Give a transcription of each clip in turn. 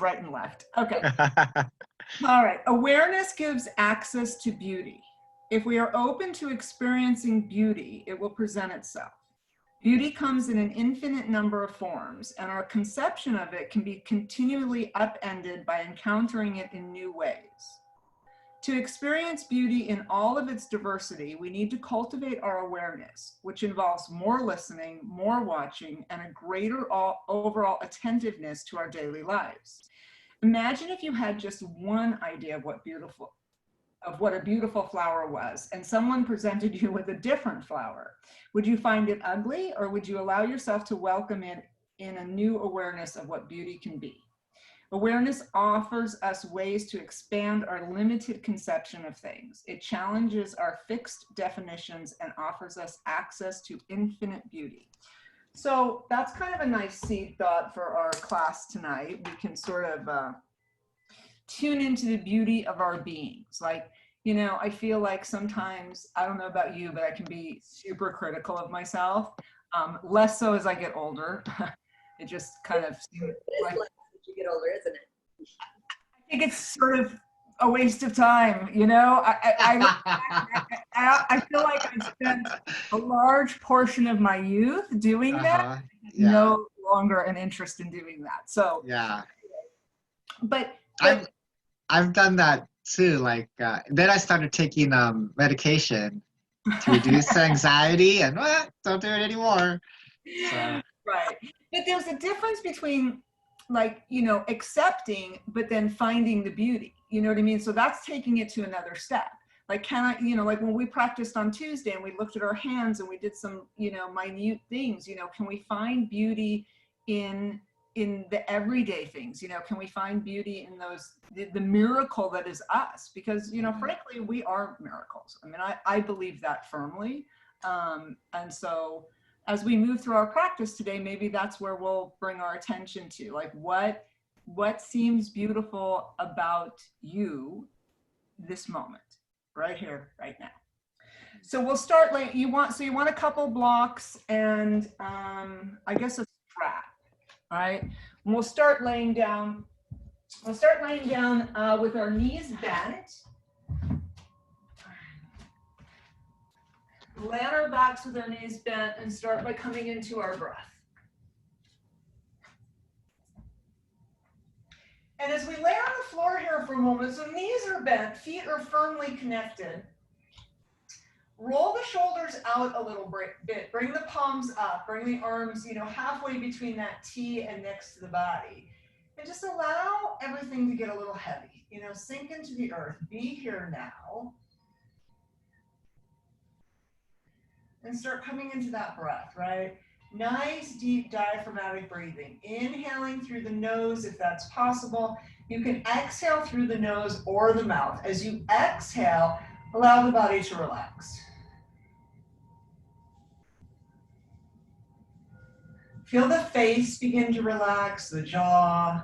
right and left. Okay. All right. Awareness gives access to beauty. If we are open to experiencing beauty, it will present itself. Beauty comes in an infinite number of forms, and our conception of it can be continually upended by encountering it in new ways. To experience beauty in all of its diversity, we need to cultivate our awareness, which involves more listening, more watching, and a greater overall attentiveness to our daily lives. Imagine if you had just one idea of what a beautiful flower was, and someone presented you with a different flower. Would you find it ugly, or would you allow yourself to welcome it in a new awareness of what beauty can be? Awareness offers us ways to expand our limited conception of things. It challenges our fixed definitions and offers us access to infinite beauty. So that's kind of a nice seed thought for our class tonight. We can sort of tune into the beauty of our beings. Like, you know, I feel like sometimes, I don't know about you, but I can be super critical of myself. Less so as I get older. It just kind of seems like you get older, isn't it? I think it's sort of a waste of time, you know. I feel like I spent a large portion of my youth doing that. Yeah. No longer an interest in doing that. So yeah, but I've done that too. Like then I started taking medication to reduce anxiety, and don't do it anymore. So. Right, but there's a difference between, like, you know, accepting, but then finding the beauty, you know what I mean? So that's taking it to another step. Like, can I, you know, like when we practiced on Tuesday and we looked at our hands and we did some, you know, minute things, you know, can we find beauty in the everyday things? You know, can we find beauty in those, the miracle that is us? Because, you know, frankly, we are miracles. I mean, I believe that firmly. And so as we move through our practice today, maybe that's where we'll bring our attention to, like, what seems beautiful about you this moment, right here, right now. So we'll start, like, you want a couple blocks and I guess a strap, all right? And we'll start laying down. We'll start laying down with our knees bent. Lay on our backs with our knees bent and start by coming into our breath. And as we lay on the floor here for a moment, so knees are bent, feet are firmly connected. Roll the shoulders out a little bit. Bring the palms up. Bring the arms, you know, halfway between that T and next to the body. And just allow everything to get a little heavy. You know, sink into the earth. Be here now. And start coming into that breath, right? Nice, deep diaphragmatic breathing. Inhaling through the nose if that's possible. You can exhale through the nose or the mouth. As you exhale, allow the body to relax. Feel the face begin to relax, the jaw.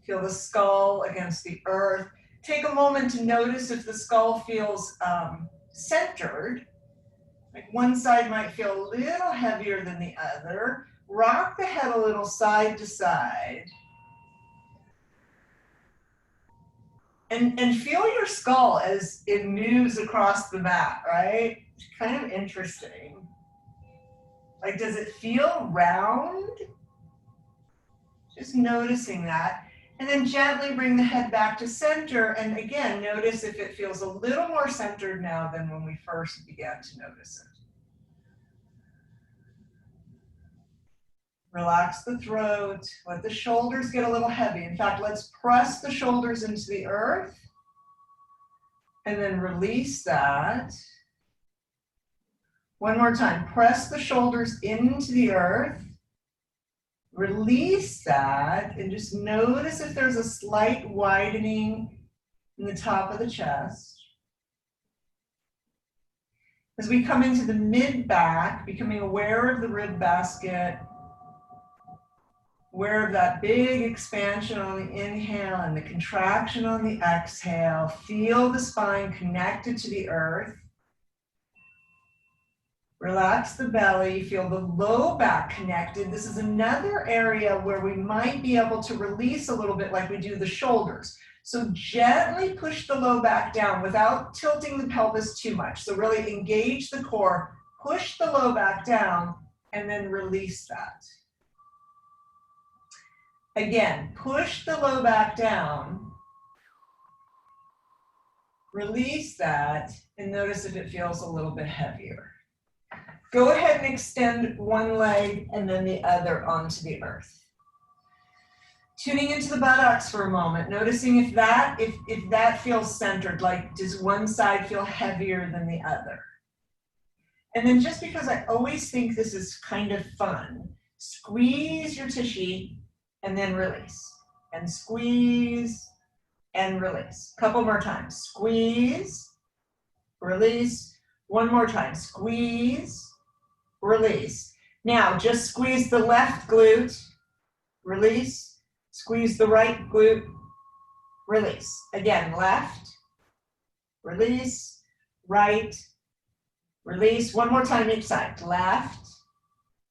Feel the skull against the earth. Take a moment to notice if the skull feels centered. Like one side might feel a little heavier than the other. Rock the head a little side to side. And feel your skull as it moves across the mat, right? It's kind of interesting. Like, does it feel round? Just noticing that. And then gently bring the head back to center. And again, notice if it feels a little more centered now than when we first began to notice it. Relax the throat. Let the shoulders get a little heavy. In fact, let's press the shoulders into the earth. And then release that. One more time. Press the shoulders into the earth. Release that, and just notice if there's a slight widening in the top of the chest. As we come into the mid-back, becoming aware of the rib basket, aware of that big expansion on the inhale and the contraction on the exhale. Feel the spine connected to the earth. Relax the belly, feel the low back connected. This is another area where we might be able to release a little bit like we do the shoulders. So gently push the low back down without tilting the pelvis too much. So really engage the core, push the low back down, and then release that. Again, push the low back down, release that, and notice if it feels a little bit heavier. Go ahead and extend one leg and then the other onto the earth. Tuning into the buttocks for a moment, noticing if that feels centered, like does one side feel heavier than the other? And then just because I always think this is kind of fun, squeeze your tushy and then release. And squeeze and release. Couple more times. Squeeze, release. One more time. Squeeze, release. Now just squeeze the left glute, release. Squeeze the right glute, release. Again, left, release, right, release. One more time each side. Left,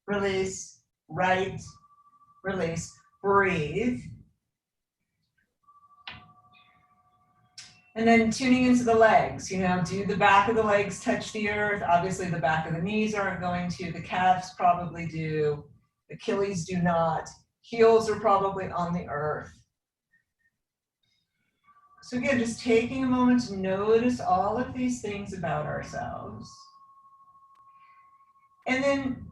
release, right, release. Breathe. And then tuning into the legs, you know, do the back of the legs touch the earth? Obviously the back of the knees aren't going to, the calves probably do, the Achilles do not. Heels are probably on the earth. So again, just taking a moment to notice all of these things about ourselves. And then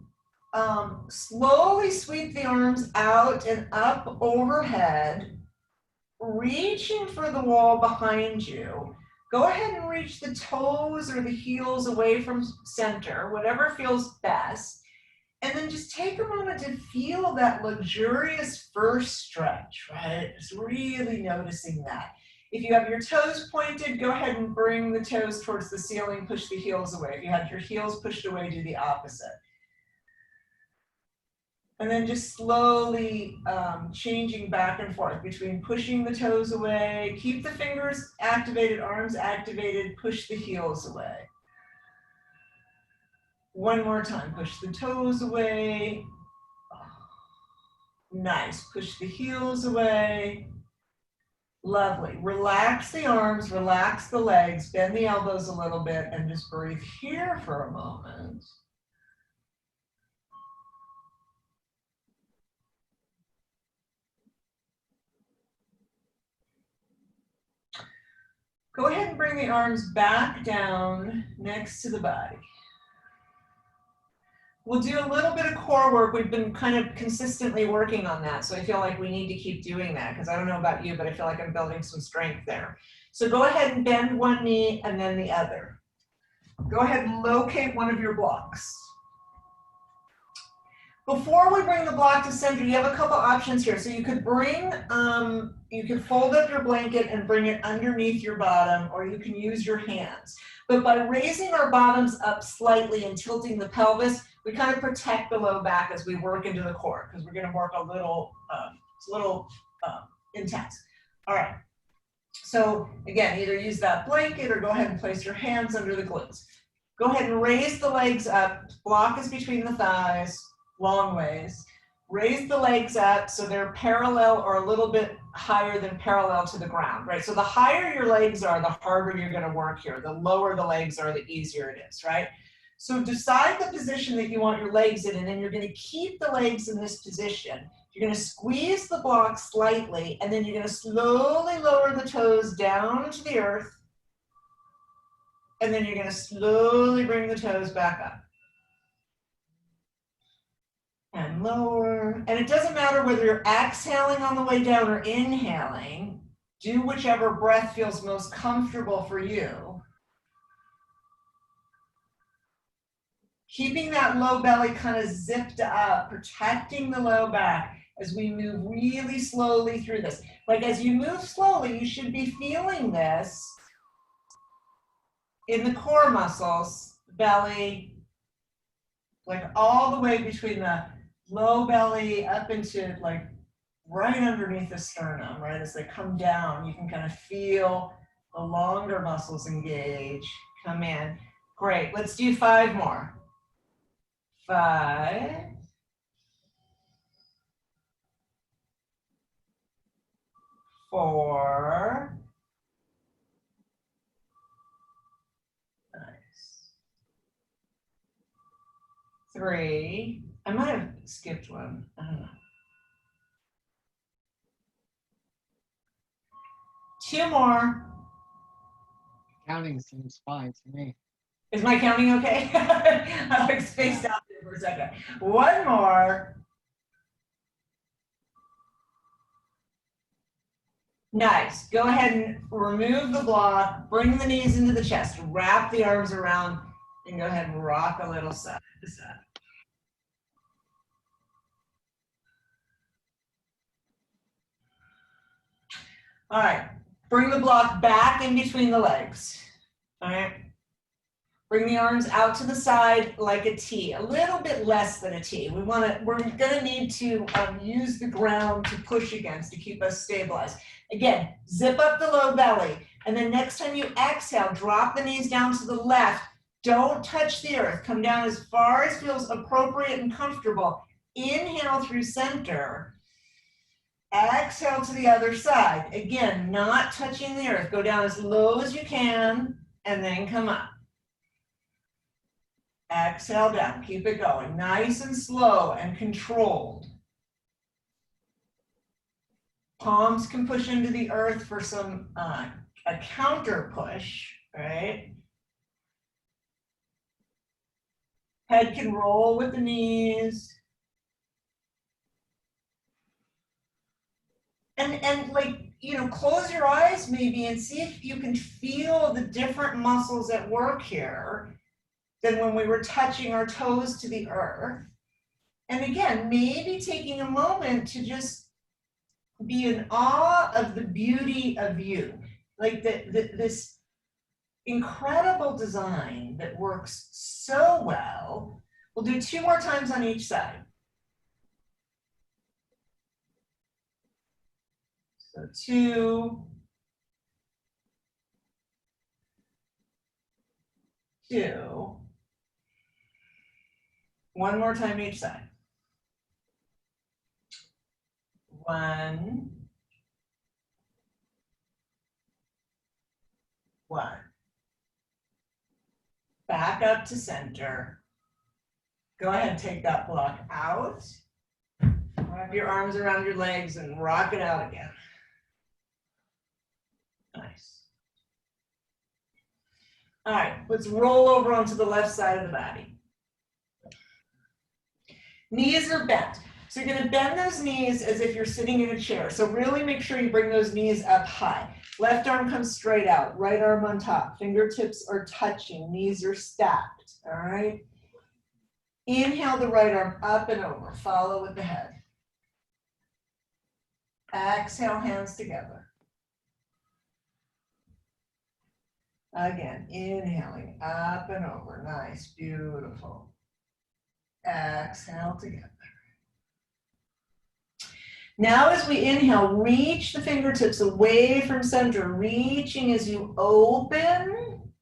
slowly sweep the arms out and up overhead, reaching for the wall behind you. Go ahead and reach the toes or the heels away from center, whatever feels best. And then just take a moment to feel that luxurious first stretch, right? Just really noticing that. If you have your toes pointed, go ahead and bring the toes towards the ceiling, push the heels away. If you have your heels pushed away, do the opposite. And then just slowly changing back and forth between pushing the toes away, keep the fingers activated, arms activated, push the heels away. One more time, push the toes away. Nice, push the heels away. Lovely, relax the arms, relax the legs, bend the elbows a little bit and just breathe here for a moment. Go ahead and bring the arms back down next to the body. We'll do a little bit of core work. We've been kind of consistently working on that, so I feel like we need to keep doing that because I don't know about you, but I feel like I'm building some strength there. So go ahead and bend one knee and then the other. Go ahead and locate one of your blocks. Before we bring the block to center, you have a couple options here. So you could bring, you could fold up your blanket and bring it underneath your bottom, or you can use your hands. But by raising our bottoms up slightly and tilting the pelvis, we kind of protect the low back as we work into the core, because we're gonna work a little, it's a little intense. All right, so again, either use that blanket or go ahead and place your hands under the glutes. Go ahead and raise the legs up, block is between the thighs, long ways. Raise the legs up so they're parallel or a little bit higher than parallel to the ground, right? So the higher your legs are, the harder you're gonna work here. The lower the legs are, the easier it is, right? So decide the position that you want your legs in, and then you're gonna keep the legs in this position. You're gonna squeeze the block slightly, and then you're gonna slowly lower the toes down to the earth, and then you're gonna slowly bring the toes back up. And lower, and it doesn't matter whether you're exhaling on the way down or inhaling, do whichever breath feels most comfortable for you. Keeping that low belly kind of zipped up, protecting the low back as we move really slowly through this. Like as you move slowly, you should be feeling this in the core muscles, belly, like all the way between the low belly up into like right underneath the sternum, right? As they come down, you can kind of feel the longer muscles engage, come in. Great, let's do 5 more. 5, 4, nice, 3, I might have skipped one, I don't know. 2 more. Counting seems fine to me. Is my counting okay? I like spaced out there for a second. 1 more. Nice. Go ahead and remove the block, bring the knees into the chest, wrap the arms around, and go ahead and rock a little side to side. All right. Bring the block back in between the legs. All right. Bring the arms out to the side like a T, a little bit less than a T. We're gonna need to use the ground to push against to keep us stabilized. Again, zip up the low belly. And then next time you exhale, drop the knees down to the left. Don't touch the earth. Come down as far as feels appropriate and comfortable. Inhale through center. Exhale to the other side. Again, not touching the earth. Go down as low as you can and then come up. Exhale down, keep it going. Nice and slow and controlled. Palms can push into the earth for some, a counter push, right? Head can roll with the knees. And like, you know, close your eyes maybe and see if you can feel the different muscles at work here than when we were touching our toes to the earth. And again, maybe taking a moment to just be in awe of the beauty of you. Like this incredible design that works so well. We'll do 2 more times on each side. So 2, 2. 1 more time each side. 1, 1. Back up to center. Go ahead and take that block out. Wrap your arms around your legs and rock it out again. Nice. All right, let's roll over onto the left side of the body. Knees are bent. So you're going to bend those knees as if you're sitting in a chair. So really make sure you bring those knees up high. Left arm comes straight out, right arm on top. Fingertips are touching, knees are stacked, all right? Inhale the right arm up and over, follow with the head. Exhale, hands together. Again, inhaling up and over, nice, beautiful. Exhale together. Now as we inhale, reach the fingertips away from center, reaching as you open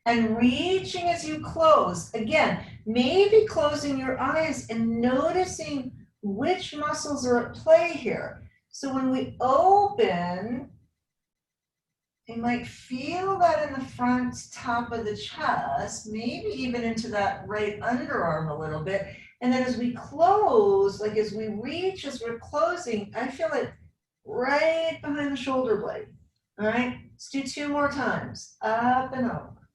and reaching as you close. Again, maybe closing your eyes and noticing which muscles are at play here. So when we open, you might feel that in the front top of the chest, maybe even into that right underarm a little bit. And then as we close, like as we reach, as we're closing, I feel it right behind the shoulder blade. All right, let's do 2 more times, up and over.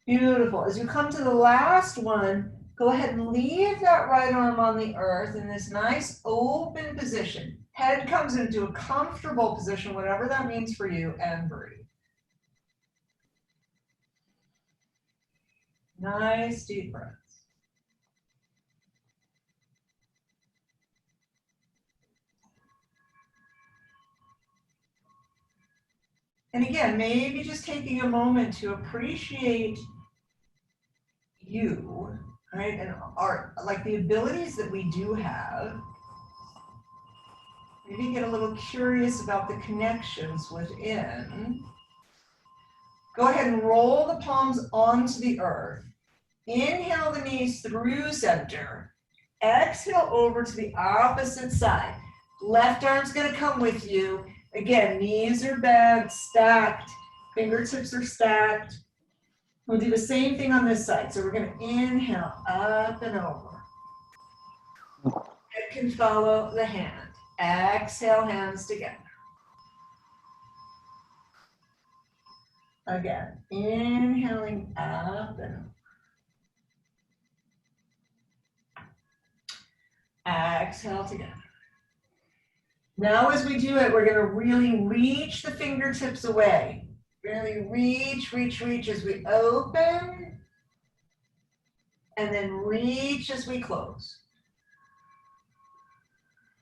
Beautiful. As you come to the last one, go ahead and leave that right arm on the earth in this nice open position. Head comes into a comfortable position, whatever that means for you, and breathe. Nice deep breaths. And again, maybe just taking a moment to appreciate you, right? And our, like the abilities that we do have. Maybe get a little curious about the connections within. Go ahead and roll the palms onto the earth. Inhale the knees through center. Exhale over to the opposite side. Left arm's gonna come with you. Again, knees are bent, stacked, fingertips are stacked. We'll do the same thing on this side. So we're gonna inhale up and over. Head can follow the hand. Exhale, hands together. Again, inhaling up and over. Exhale together. Now as we do it, we're going to really reach the fingertips away. Really reach, reach, reach as we open. And then reach as we close.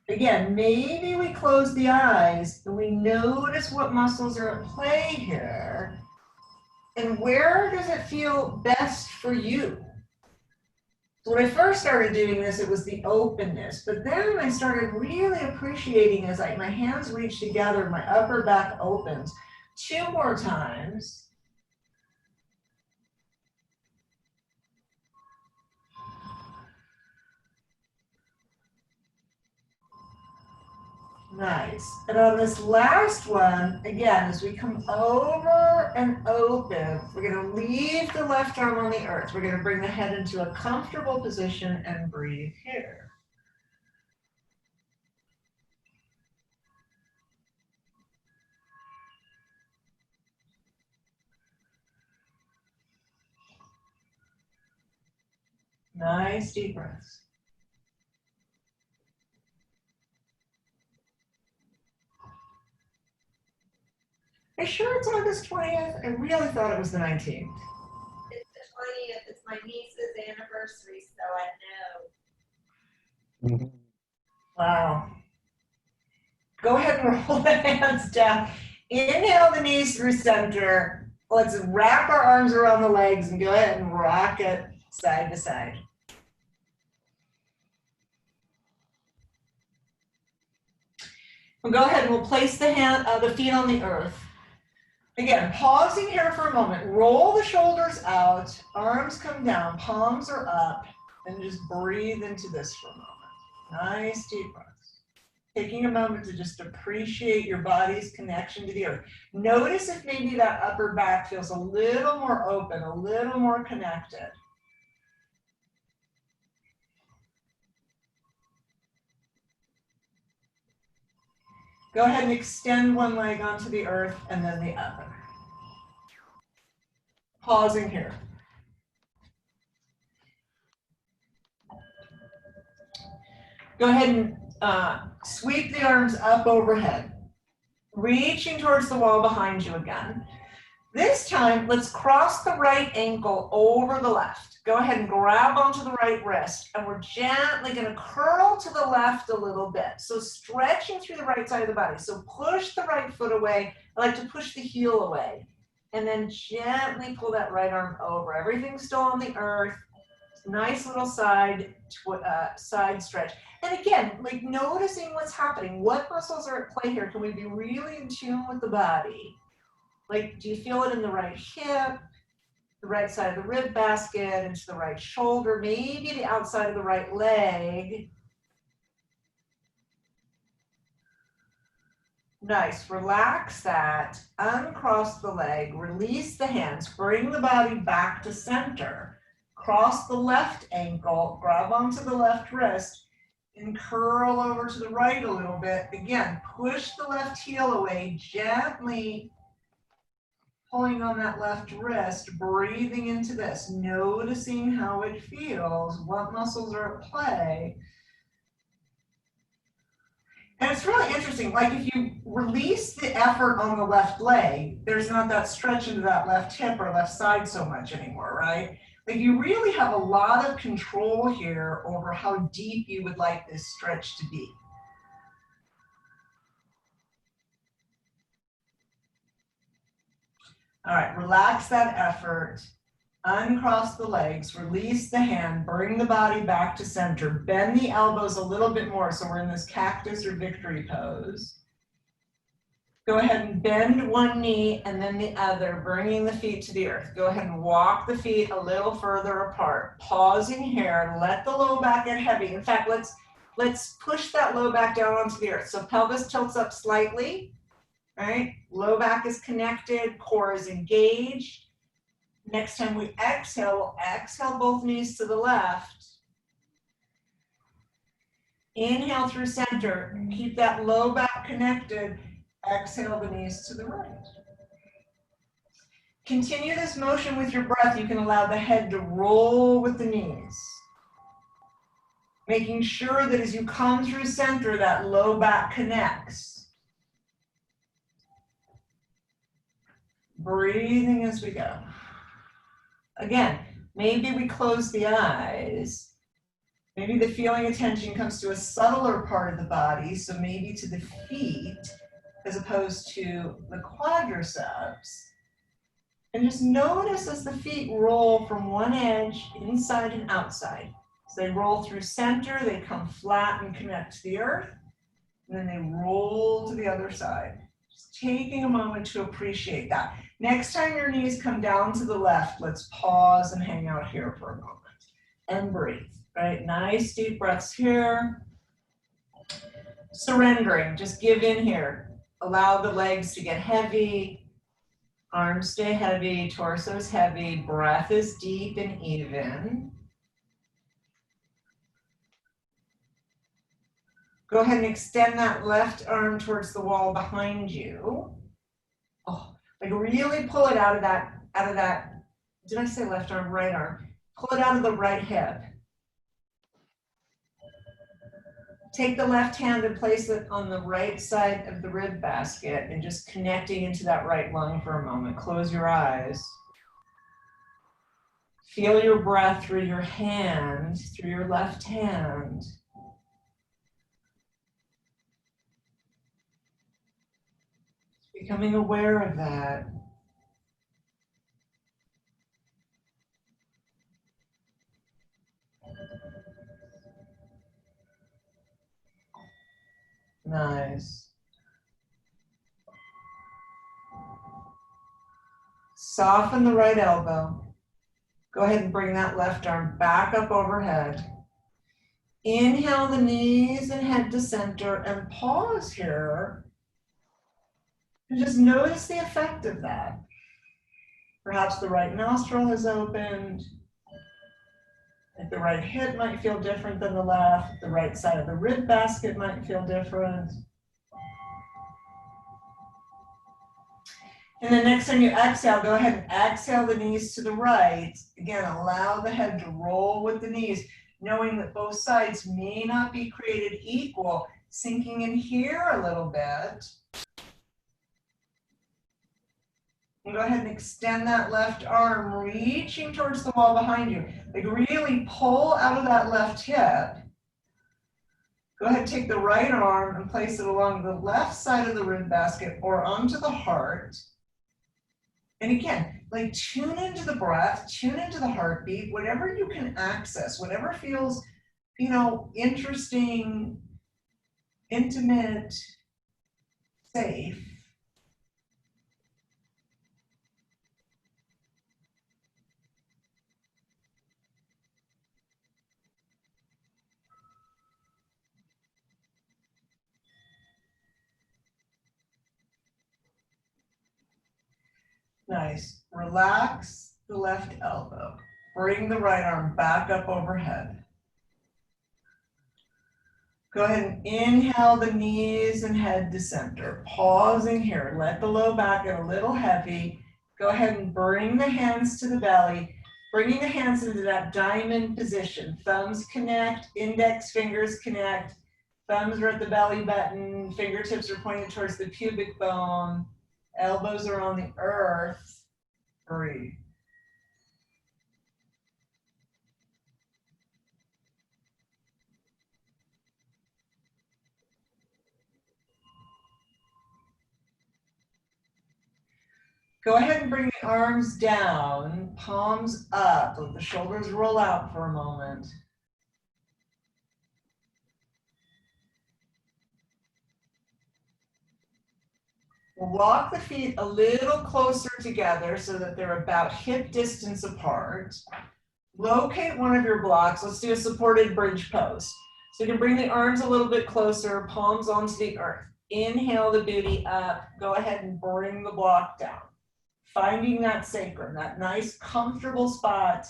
Again, maybe we close the eyes and we notice what muscles are at play here. And where does it feel best for you? So when I first started doing this, it was the openness, but then I started really appreciating as my hands reach together, my upper back opens. 2 more times. Nice. And on this last one, again, as we come over and open, we're going to leave the left arm on the earth. We're going to bring the head into a comfortable position and breathe here. Nice deep breaths. Are you sure it's August 20th? I really thought it was the 19th. It's the 20th. It's my niece's anniversary, so I know. Wow. Go ahead and roll the hands down. Inhale the knees through center. Let's wrap our arms around the legs and go ahead and rock it side to side. We'll go ahead and we'll place the feet on the earth. Again, pausing here for a moment. Roll the shoulders out, arms come down, palms are up, and just breathe into this for a moment. Nice deep breaths. Taking a moment to just appreciate your body's connection to the earth. Notice if maybe that upper back feels a little more open, a little more connected. Go ahead and extend one leg onto the earth and then the other. Pausing here. Go ahead and sweep the arms up overhead, reaching towards the wall behind you again. This time, let's cross the right ankle over the left. Go ahead and grab onto the right wrist, and we're gently going to curl to the left a little bit. So stretching through the right side of the body. So push the right foot away. I like to push the heel away, and then gently pull that right arm over. Everything's still on the earth. Nice little side stretch. And again, like noticing what's happening. What muscles are at play here? Can we be really in tune with the body? Like, do you feel it in the right hip, the right side of the rib basket, into the right shoulder, maybe the outside of the right leg? Nice, relax that, uncross the leg, release the hands, bring the body back to center. Cross the left ankle, grab onto the left wrist, and curl over to the right a little bit. Again, push the left heel away, gently pulling on that left wrist, breathing into this, noticing how it feels, what muscles are at play. And it's really interesting, like if you release the effort on the left leg, there's not that stretch into that left hip or left side so much anymore, right? Like you really have a lot of control here over how deep you would like this stretch to be. All right, relax that effort, Uncross the legs, release the hand, bring the body back to center, bend the elbows a little bit more. So we're in this cactus or victory pose. Go ahead and bend one knee and then the other, bringing the feet to the earth. Go ahead and walk the feet a little further apart. Pausing here, let the low back get heavy. In fact, let's push that low back down onto the earth. So pelvis tilts up slightly, right? Low back is connected, core is engaged. Next time we exhale, we'll exhale both knees to the left. Inhale through center, keep that low back connected. Exhale the knees to the right. Continue this motion with your breath. You can allow the head to roll with the knees. Making sure that as you come through center, that low back connects. Breathing as we go. Again, maybe we close the eyes. Maybe the feeling attention comes to a subtler part of the body, so maybe to the feet as opposed to the quadriceps. And just notice as the feet roll from one edge, inside and outside. So they roll through center, they come flat and connect to the earth, and then they roll to the other side. Just taking a moment to appreciate that. Next time your knees come down to the left, let's pause and hang out here for a moment and breathe, right? Nice deep breaths here. Surrendering, just give in here. Allow the legs to get heavy, arms stay heavy, torso's heavy, breath is deep and even. Go ahead and extend that left arm towards the wall behind you. Oh, like really pull it out of that, did I say left arm, right arm? Pull it out of the right hip. Take the left hand and place it on the right side of the rib basket and just connecting into that right lung for a moment. Close your eyes. Feel your breath through your hand, through your left hand. Becoming aware of that. Nice. Soften the right elbow. Go ahead and bring that left arm back up overhead. Inhale the knees and head to center and pause here. And just notice the effect of that. Perhaps the right nostril has opened. Like the right hip might feel different than the left. The right side of the rib basket might feel different. And then next time you exhale, go ahead and exhale the knees to the right. Again, allow the head to roll with the knees, knowing that both sides may not be created equal. Sinking in here a little bit. And go ahead and extend that left arm, reaching towards the wall behind you. Like really pull out of that left hip. Go ahead and take the right arm and place it along the left side of the rib basket or onto the heart. And again, like tune into the breath, tune into the heartbeat, whatever you can access, whatever feels, you know, interesting, intimate, safe. Nice. Relax the left elbow. Bring the right arm back up overhead. Go ahead and inhale the knees and head to center. Pausing here. Let the low back get a little heavy. Go ahead and bring the hands to the belly. Bringing the hands into that diamond position. Thumbs connect, index fingers connect. Thumbs are at the belly button. Fingertips are pointed towards the pubic bone. Elbows are on the earth. Breathe. Go ahead and bring the arms down, palms up, let the shoulders roll out for a moment. We'll walk the feet a little closer together so that they're about hip distance apart. Locate one of your blocks. Let's do a supported bridge pose. So you can bring the arms a little bit closer, palms onto the earth. Inhale the booty up. Go ahead and bring the block down. Finding that sacrum, that nice comfortable spot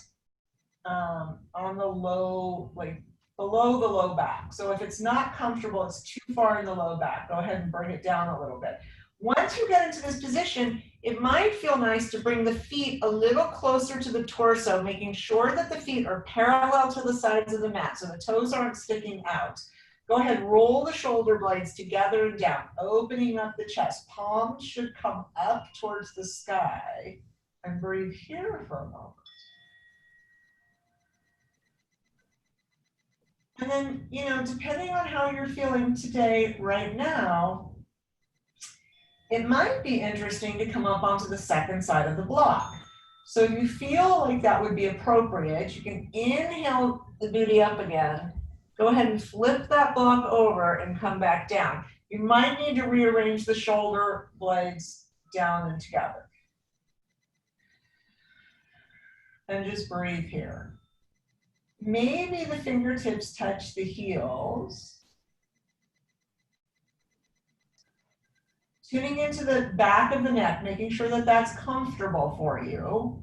on the low, like below the low back. So if it's not comfortable, it's too far in the low back, go ahead and bring it down a little bit. Once you get into this position, it might feel nice to bring the feet a little closer to the torso, making sure that the feet are parallel to the sides of the mat so the toes aren't sticking out. Go ahead, roll the shoulder blades together and down, opening up the chest. Palms should come up towards the sky, and breathe here for a moment. And then, you know, depending on how you're feeling today, right now, it might be interesting to come up onto the second side of the block. So if you feel like that would be appropriate, you can inhale the booty up again. Go ahead and flip that block over and come back down. You might need to rearrange the shoulder blades down and together. And just breathe here. Maybe the fingertips touch the heels. Tuning into the back of the neck, making sure that that's comfortable for you.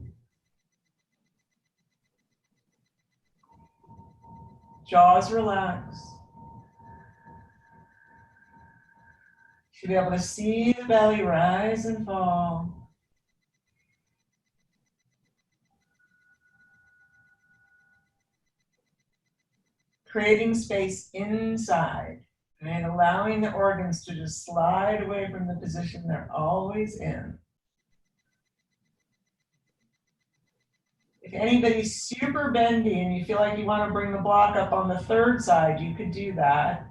Jaws relax. Should be able to see the belly rise and fall. Creating space inside. And allowing the organs to just slide away from the position they're always in. If anybody's super bendy and you feel like you want to bring the block up on the third side, you could do that.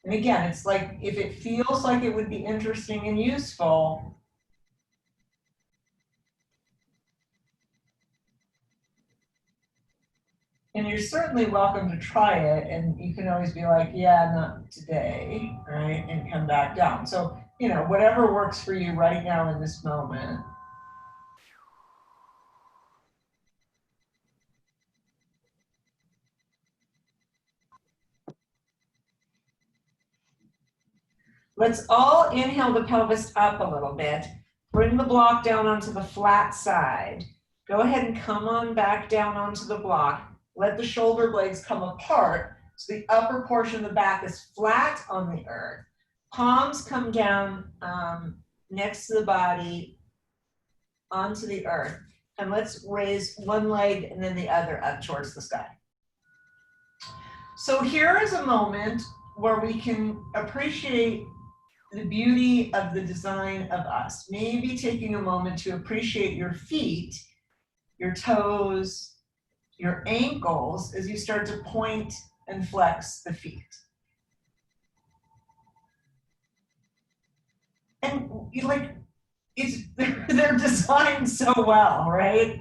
And again, it's like if it feels like it would be interesting and useful, and you're certainly welcome to try it, and you can always be like, yeah, not today, right? And come back down. So, you know, whatever works for you right now in this moment. Let's all inhale the pelvis up a little bit. Bring the block down onto the flat side. Go ahead and come on back down onto the block. Let the shoulder blades come apart so the upper portion of the back is flat on the earth. Palms come down next to the body onto the earth. And let's raise one leg and then the other up towards the sky. So here is a moment where we can appreciate the beauty of the design of us. Maybe taking a moment to appreciate your feet, your toes, your ankles as you start to point and flex the feet. And they're designed so well, right?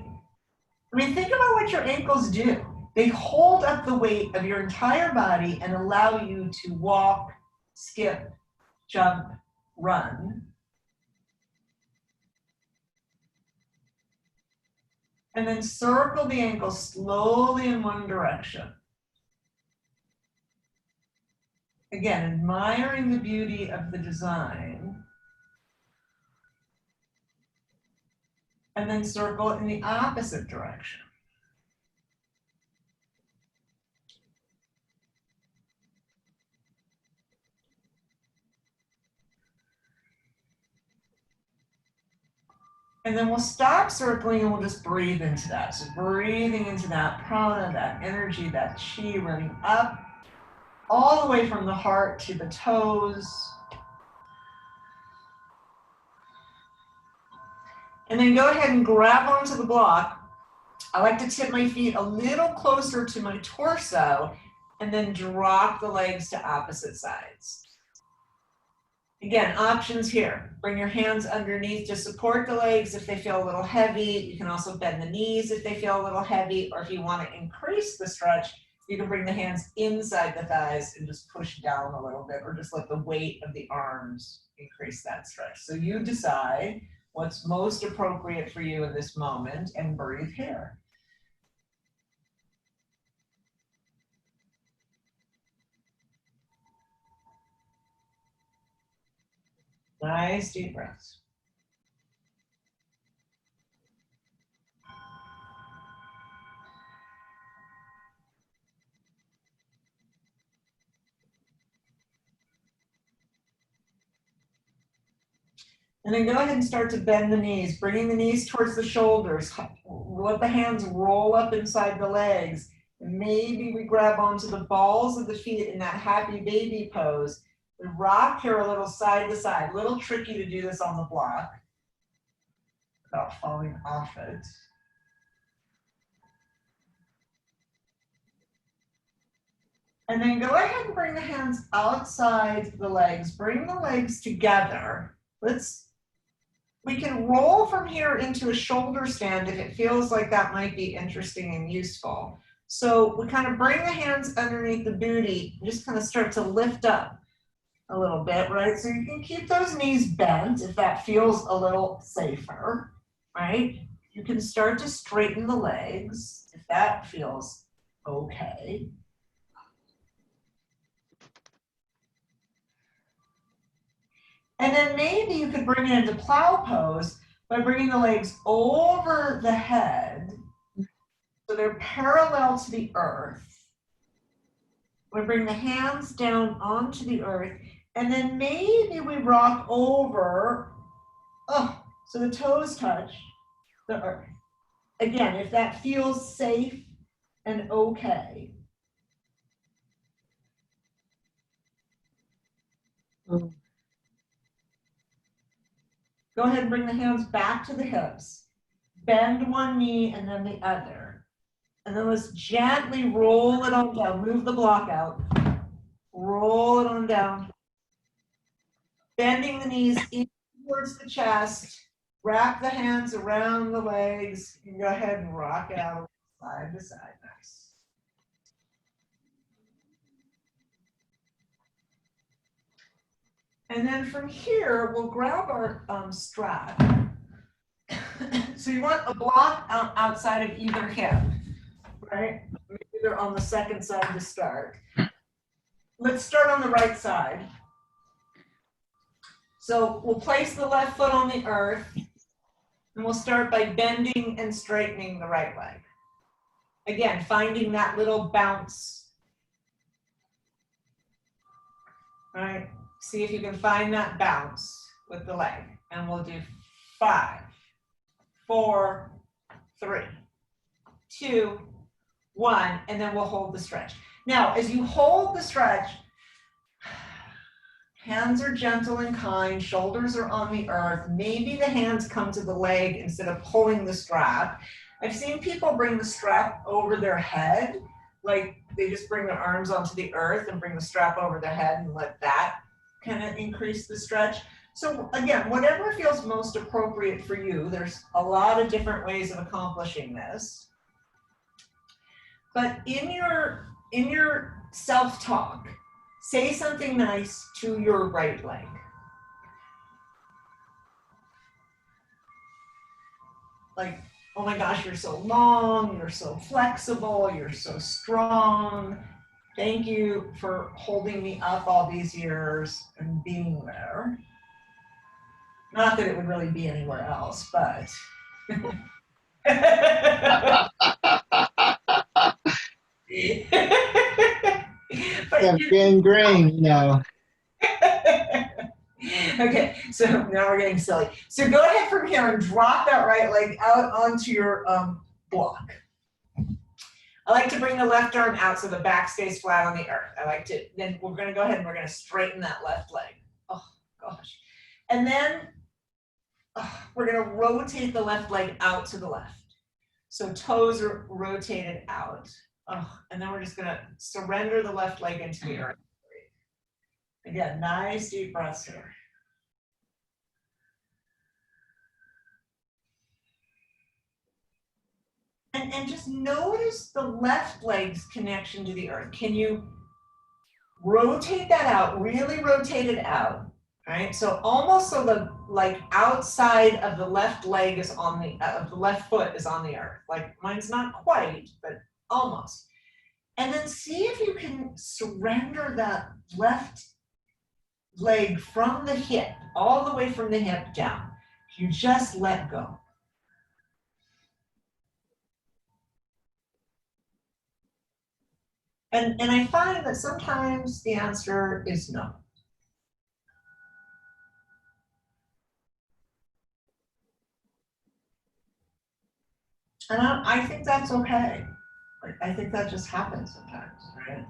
I mean, think about what your ankles do. They hold up the weight of your entire body and allow you to walk, skip, jump, run. And then circle the ankles slowly in one direction. Again, admiring the beauty of the design. And then circle in the opposite direction. And then we'll stop circling and we'll just breathe into that. So breathing into that prana, that energy, that chi running up all the way from the heart to the toes. And then go ahead and grab onto the block. I like to tip my feet a little closer to my torso and then drop the legs to opposite sides. Again, options here. Bring your hands underneath to support the legs if they feel a little heavy. You can also bend the knees if they feel a little heavy, or if you want to increase the stretch, you can bring the hands inside the thighs and just push down a little bit, or just let the weight of the arms increase that stretch. So you decide what's most appropriate for you in this moment and breathe here. Nice deep breaths. And then go ahead and start to bend the knees, bringing the knees towards the shoulders. Let the hands roll up inside the legs. And maybe we grab onto the balls of the feet in that happy baby pose. We rock here a little side to side. A little tricky to do this on the block without falling off it. And then go ahead and bring the hands outside the legs. Bring the legs together. We can roll from here into a shoulder stand if it feels like that might be interesting and useful. So we kind of bring the hands underneath the booty, just kind of start to lift up a little bit, right? So you can keep those knees bent if that feels a little safer, right? You can start to straighten the legs if that feels okay. And then maybe you could bring it into plow pose by bringing the legs over the head so they're parallel to the earth. We bring the hands down onto the earth, and then maybe we rock over, so the toes touch the earth. Again, if that feels safe and okay. Go ahead and bring the hands back to the hips. Bend one knee and then the other. And then let's gently roll it on down. Move the block out. Roll it on down. Bending the knees in towards the chest. Wrap the hands around the legs. And go ahead and rock it out side to side. Nice. And then from here, we'll grab our strap. So you want a block outside of either hip, right? Maybe they're on the second side to start. Let's start on the right side. So we'll place the left foot on the earth, and we'll start by bending and straightening the right leg. Again, finding that little bounce. All right. See if you can find that bounce with the leg. And we'll do 5, 4, 3, 2, 1, and then we'll hold the stretch. Now, as you hold the stretch, hands are gentle and kind, shoulders are on the earth. Maybe the hands come to the leg instead of pulling the strap. I've seen people bring the strap over their head, like they just bring their arms onto the earth and bring the strap over their head and let that kind of increase the stretch. So again, whatever feels most appropriate for you. There's a lot of different ways of accomplishing this. But in your self-talk, say something nice to your right leg. Like, oh my gosh, you're so long, you're so flexible, you're so strong. Thank you for holding me up all these years and being there. Not that it would really be anywhere else, but. Yeah, gangrene, you know. Okay, so now we're getting silly. So go ahead from here and drop that right leg out onto your block. I like to bring the left arm out so the back stays flat on the earth. Then we're gonna go ahead and we're gonna straighten that left leg. Oh gosh. And then we're gonna rotate the left leg out to the left. So toes are rotated out. Oh, and then we're just gonna surrender the left leg into the earth. Again, nice deep breaths here. And just notice the left leg's connection to the earth. Can you rotate that out, really rotate it out, right? So almost so the like outside of the left leg is on the, of the left foot is on the earth. Like mine's not quite, but almost. And then see if you can surrender that left leg from the hip, all the way from the hip down. You just let go. And I find that sometimes the answer is no. And I think that's okay. Like, I think that just happens sometimes, right?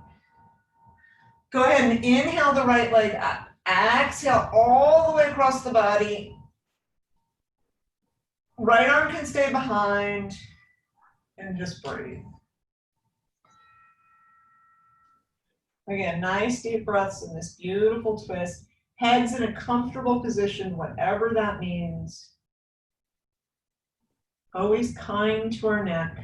Go ahead and inhale the right leg up. Exhale all the way across the body. Right arm can stay behind. And just breathe. Again, nice deep breaths in this beautiful twist. Head's in a comfortable position, whatever that means. Always kind to our neck.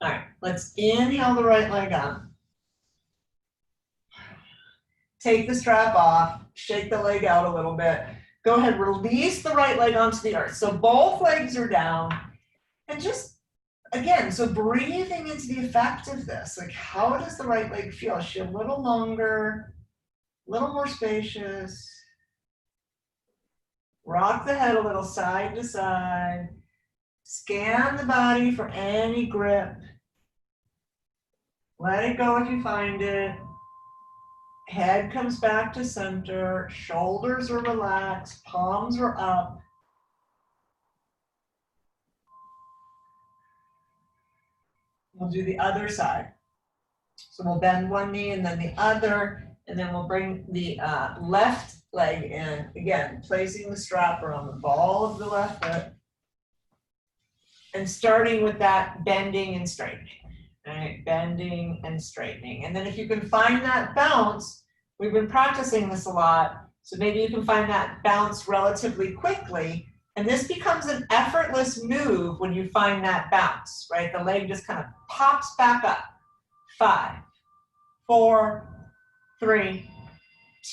All right, let's inhale the right leg up. Take the strap off, shake the leg out a little bit. Go ahead, release the right leg onto the earth. So both legs are down. And just, again, so breathing into the effect of this. Like, how does the right leg feel? Is she a little longer, a little more spacious? Rock the head a little side to side. Scan the body for any grip. Let it go if you find it. Head comes back to center. Shoulders are relaxed. Palms are up. We'll do the other side. So we'll bend one knee and then the other, and then we'll bring the left leg in. Again, placing the strap around the ball of the left foot. And starting with that bending and straightening. Right, bending and straightening. And then if you can find that bounce, we've been practicing this a lot, so maybe you can find that bounce relatively quickly, and this becomes an effortless move when you find that bounce, right? The leg just kind of pops back up. 5, 4, 3,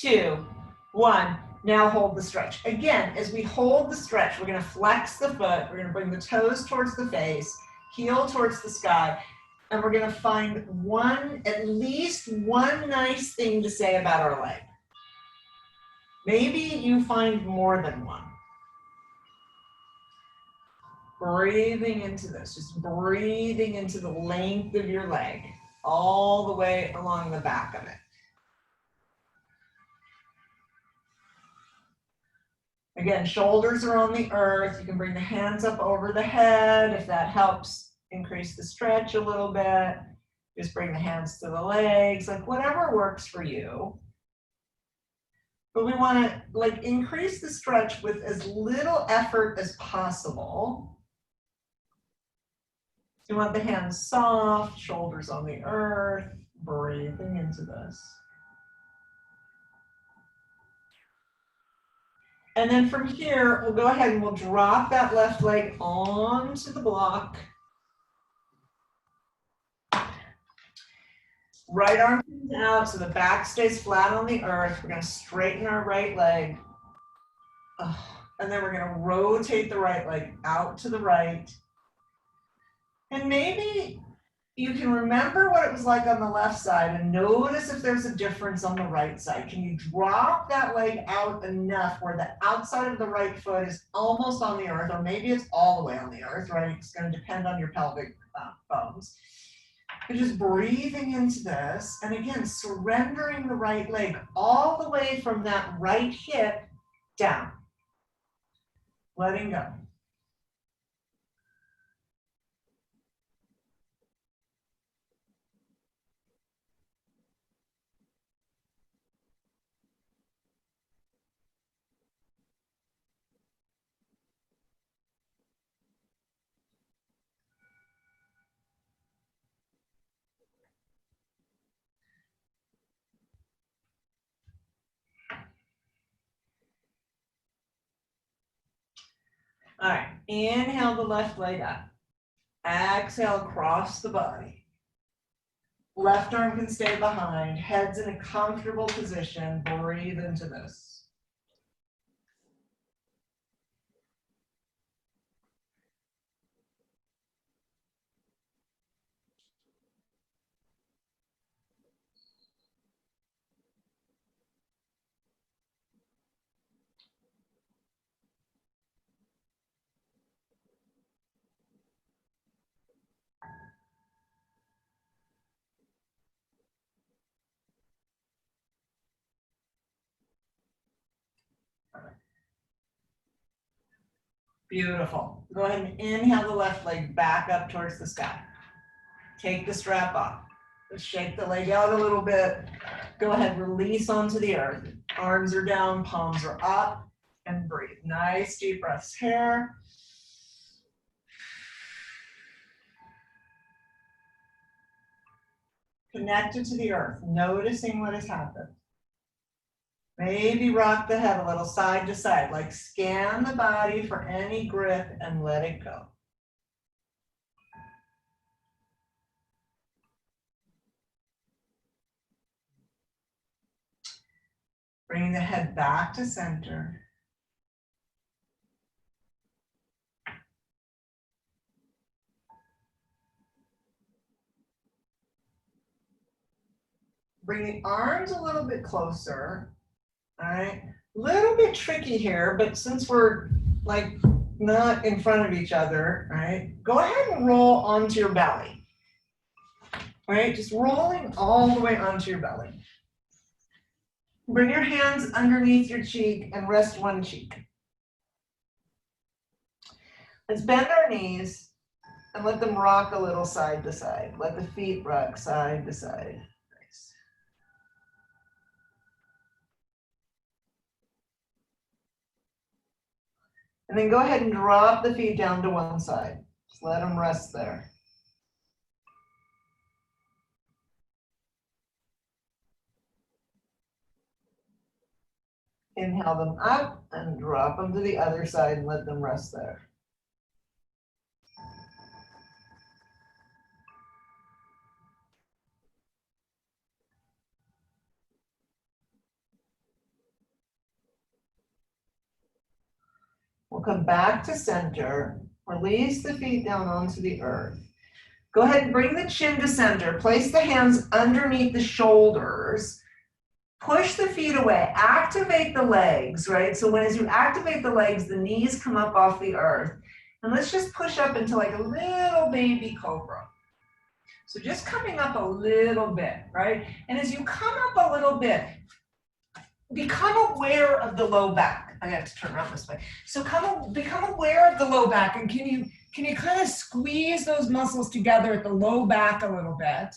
2, 1. Now hold the stretch. Again, as we hold the stretch, we're gonna flex the foot, we're gonna bring the toes towards the face, heel towards the sky, and we're gonna find at least one nice thing to say about our leg. Maybe you find more than one. Breathing into this, just breathing into the length of your leg, all the way along the back of it. Again, shoulders are on the earth. You can bring the hands up over the head if that helps increase the stretch a little bit. Just bring the hands to the legs, like whatever works for you. But we want to like increase the stretch with as little effort as possible. You want the hands soft, shoulders on the earth, breathing into this. And then from here, we'll go ahead and we'll drop that left leg onto the block. Right arm comes out so the back stays flat on the earth. We're going to straighten our right leg. And then we're going to rotate the right leg out to the right. And maybe you can remember what it was like on the left side and notice if there's a difference on the right side. Can you drop that leg out enough where the outside of the right foot is almost on the earth, or maybe it's all the way on the earth, right? It's going to depend on your pelvic bones. You're just breathing into this, and again, surrendering the right leg all the way from that right hip down. Letting go. All right, inhale the left leg up. Exhale across the body. Left arm can stay behind, head's in a comfortable position. Breathe into this. Beautiful. Go ahead and inhale the left leg back up towards the sky. Take the strap off. Just shake the leg out a little bit. Go ahead, release onto the earth. Arms are down, palms are up, and breathe. Nice deep breaths here. Connected to the earth, noticing what has happened. Maybe rock the head a little side to side, like scan the body for any grip and let it go. Bringing the head back to center. Bring the arms a little bit closer. All right, little bit tricky here, but since we're like not in front of each other, right, go ahead and roll onto your belly. All right, just rolling all the way onto your belly. Bring your hands underneath your cheek and rest one cheek. Let's bend our knees and let them rock a little side to side. Let the feet rock side to side. Nice. And then go ahead and drop the feet down to one side. Just let them rest there. Inhale them up and drop them to the other side and let them rest there. We'll come back to center, release the feet down onto the earth. Go ahead and bring the chin to center, place the hands underneath the shoulders, push the feet away, activate the legs, right? So as you activate the legs, the knees come up off the earth. And let's just push up into like a little baby cobra. So just coming up a little bit, right? And as you come up a little bit, become aware of the low back. I have to turn around this way. So become aware of the low back, and can you kind of squeeze those muscles together at the low back a little bit?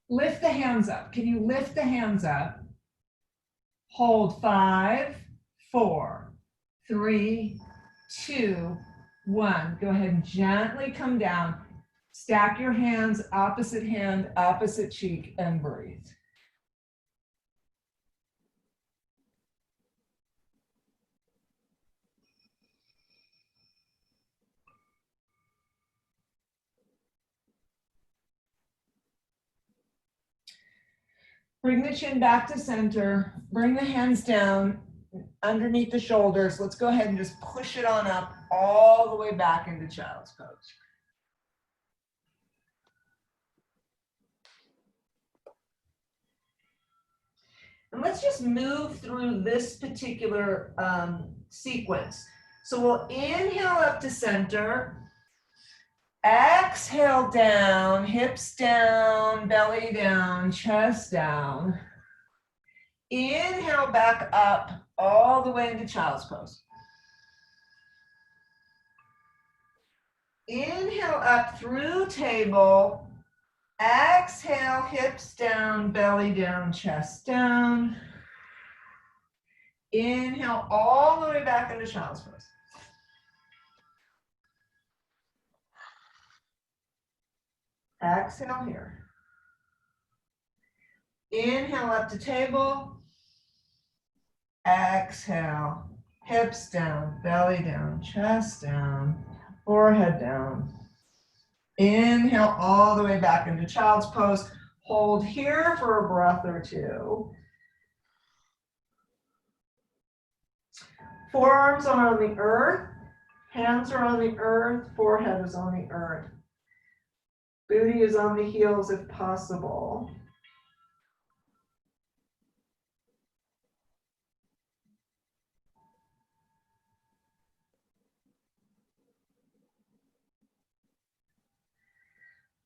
Lift the hands up. Can you lift the hands up? Hold 5, 4, 3, 2, 1. Go ahead and gently come down. Stack your hands, opposite hand, opposite cheek, and breathe. Bring the chin back to center. Bring the hands down underneath the shoulders. Let's go ahead and just push it on up all the way back into child's pose. And let's just move through this particular sequence. So we'll inhale up to center. Exhale down, hips down, belly down, chest down. Inhale back up all the way into child's pose. Inhale up through table. Exhale, hips down, belly down, chest down. Inhale all the way back into child's pose. Exhale here. Inhale up to table. Exhale, hips down, belly down, chest down, forehead down. Inhale all the way back into child's pose. Hold here for a breath or two. Forearms are on the earth, hands are on the earth, forehead is on the earth. Booty is on the heels if possible.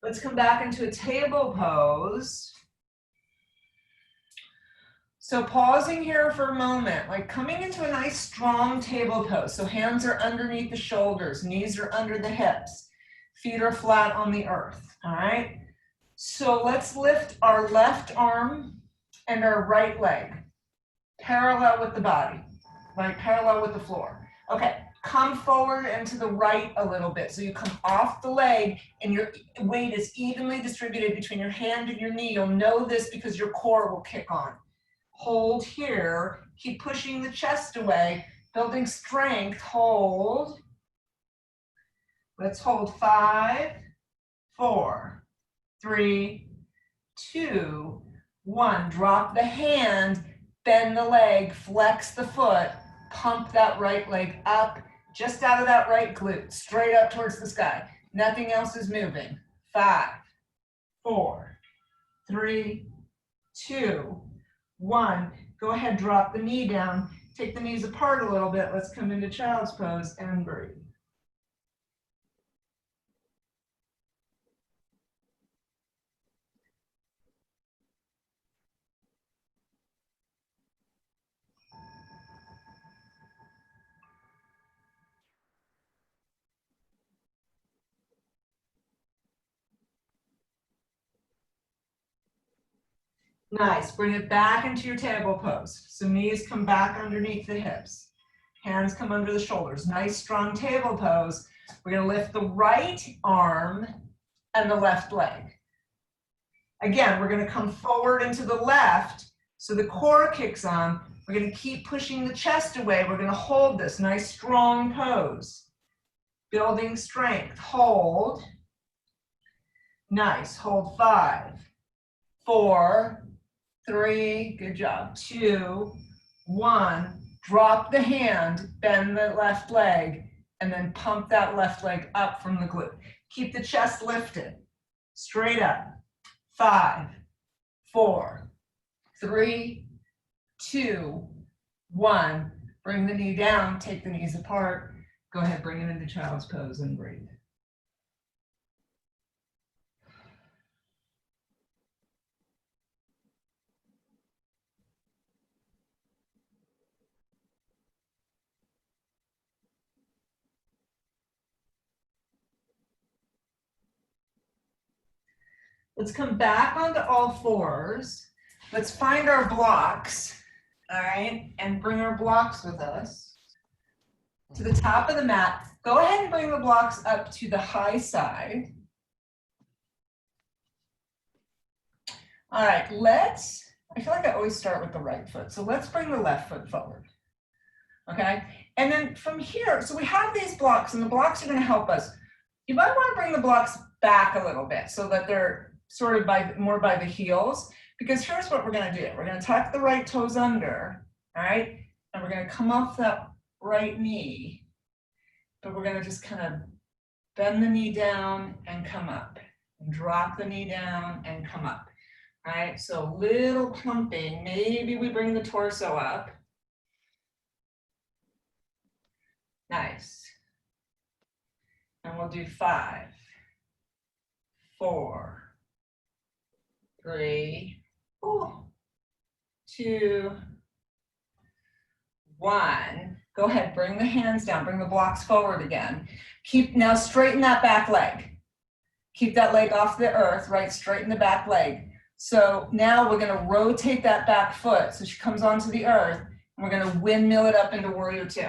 Let's come back into a table pose. So pausing here for a moment, like coming into a nice strong table pose. So hands are underneath the shoulders, knees are under the hips, feet are flat on the earth, all right? So let's lift our left arm and our right leg parallel with the body, right? Parallel with the floor. Okay, come forward and to the right a little bit. So you come off the leg and your weight is evenly distributed between your hand and your knee. You'll know this because your core will kick on. Hold here, keep pushing the chest away, building strength, hold. Let's hold 5, 4, 3, 2, 1. Drop the hand, bend the leg, flex the foot, pump that right leg up, just out of that right glute, straight up towards the sky. Nothing else is moving. 5, 4, 3, 2, 1. Go ahead, drop the knee down. Take the knees apart a little bit. Let's come into child's pose and breathe. Nice, bring it back into your table pose. So knees come back underneath the hips. Hands come under the shoulders. Nice strong table pose. We're gonna lift the right arm and the left leg. Again, we're gonna come forward and to the left so the core kicks on. We're gonna keep pushing the chest away. We're gonna hold this nice strong pose. Building strength, hold. Nice, hold 5, 4, 3, good job, 2, 1, drop the hand, bend the left leg, and then pump that left leg up from the glute. Keep the chest lifted, straight up, 5, 4, 3, 2, 1. Bring the knee down, take the knees apart. Go ahead, bring it into child's pose and breathe. Let's come back onto all fours. Let's find our blocks, all right, and bring our blocks with us to the top of the mat. Go ahead and bring the blocks up to the high side. All right, I feel like I always start with the right foot, so let's bring the left foot forward, okay? And then from here, so we have these blocks, and the blocks are gonna help us. You might wanna bring the blocks back a little bit so that they're sort of more by the heels, because here's what we're gonna do. We're gonna tuck the right toes under, all right? And we're gonna come off that right knee, but we're gonna just kind of bend the knee down and come up, and drop the knee down and come up, all right? So little plumping, maybe we bring the torso up. Nice. And we'll do 5, 4, 3, 2, 1. Go ahead, bring the hands down, bring the blocks forward again. Now straighten that back leg. Keep that leg off the earth, right? Straighten the back leg. So now we're gonna rotate that back foot so she comes onto the earth, and we're gonna windmill it up into warrior 2.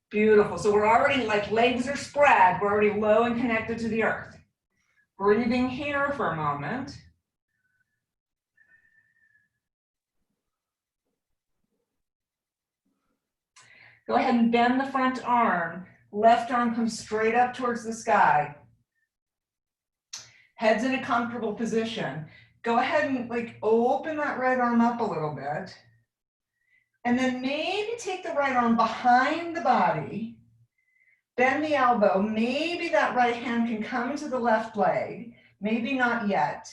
Beautiful, so we're already, like, legs are spread, we're already low and connected to the earth. Breathing here for a moment. Go ahead and bend the front arm. Left arm comes straight up towards the sky. Head's in a comfortable position. Go ahead and like open that right arm up a little bit. And then maybe take the right arm behind the body. Bend the elbow. Maybe that right hand can come to the left leg. Maybe not yet.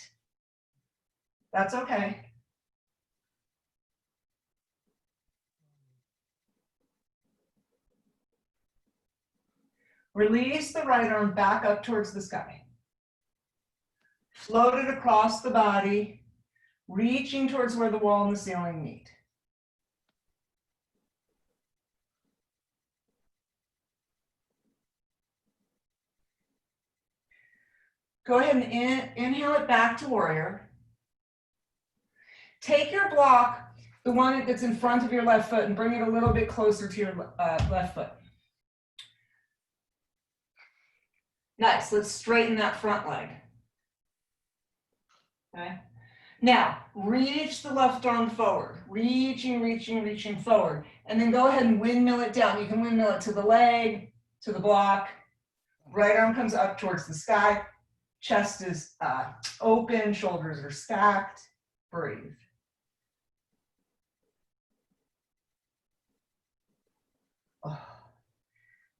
That's okay. Release the right arm back up towards the sky. Float it across the body, reaching towards where the wall and the ceiling meet. Go ahead and inhale it back to warrior. Take your block, the one that's in front of your left foot, and bring it a little bit closer to your left foot. Nice, let's straighten that front leg. Okay. Now, reach the left arm forward, reaching forward, and then go ahead and windmill it down. You can windmill it to the leg, to the block. Right arm comes up towards the sky. Chest is open, shoulders are stacked. Breathe. Oh,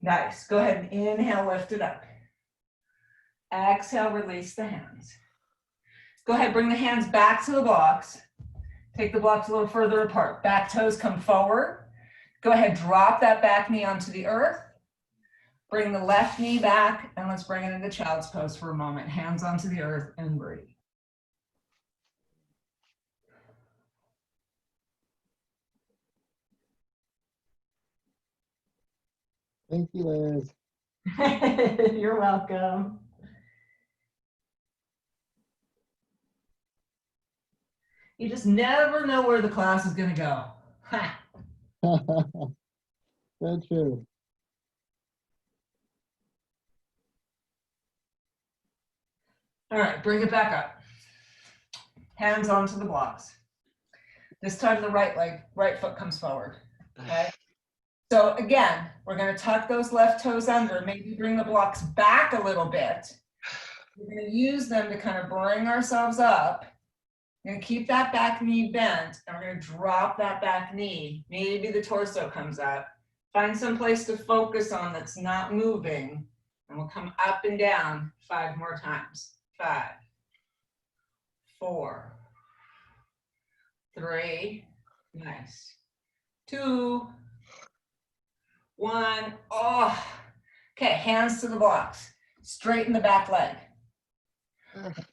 nice. Go ahead and inhale, lift it up. Exhale, release the hands. Go ahead, bring the hands back to the blocks. Take the blocks a little further apart. Back toes come forward. Go ahead, drop that back knee onto the earth. Bring the left knee back, and let's bring it into child's pose for a moment. Hands onto the earth and breathe. Thank you, Liz. You're welcome. You just never know where the class is going to go. Ha. So true. All right, bring it back up. Hands onto the blocks. This time the right foot comes forward, okay? So again, we're gonna tuck those left toes under, maybe bring the blocks back a little bit. We're gonna use them to kind of bring ourselves up. We're gonna keep that back knee bent, and we're gonna drop that back knee. Maybe the torso comes up. Find some place to focus on that's not moving, and we'll come up and down 5 more times. 5, 4, 3, nice. 2, 1, oh. Okay, hands to the blocks. Straighten the back leg.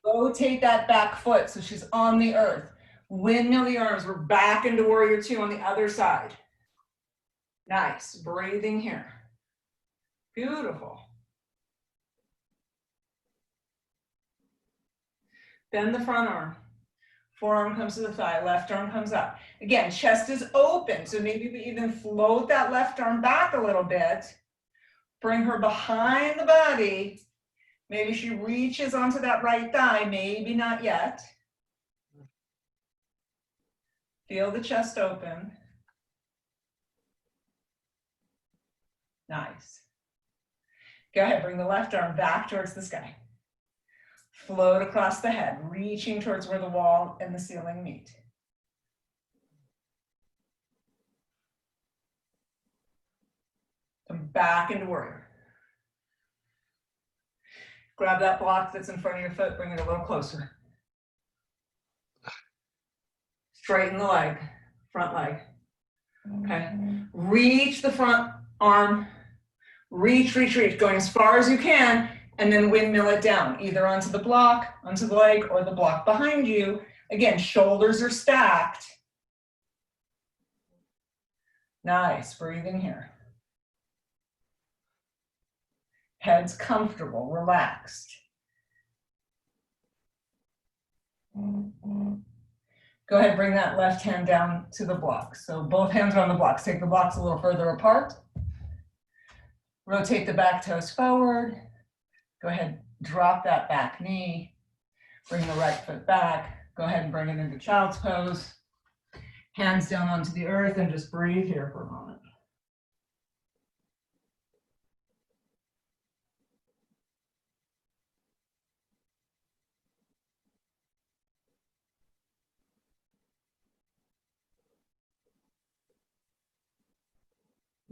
Rotate that back foot so she's on the earth. Windmill the arms. We're back into warrior 2 on the other side. Nice, breathing here. Beautiful. Bend the front arm. Forearm comes to the thigh, left arm comes up. Again, chest is open, so maybe we even float that left arm back a little bit. Bring her behind the body. Maybe she reaches onto that right thigh, maybe not yet. Feel the chest open. Nice. Go ahead, bring the left arm back towards the sky. Float across the head, reaching towards where the wall and the ceiling meet. Come back into warrior. Grab that block that's in front of your foot, bring it a little closer. Straighten the leg, front leg. Okay. Reach the front arm. Reach, going as far as you can. And then windmill it down, either onto the block, onto the leg, or the block behind you. Again, shoulders are stacked. Nice, breathing here. Head's comfortable, relaxed. Go ahead, bring that left hand down to the blocks. So both hands are on the blocks. Take the blocks a little further apart. Rotate the back toes forward. Go ahead, drop that back knee. Bring the right foot back. Go ahead and bring it into child's pose. Hands down onto the earth and just breathe here for a moment.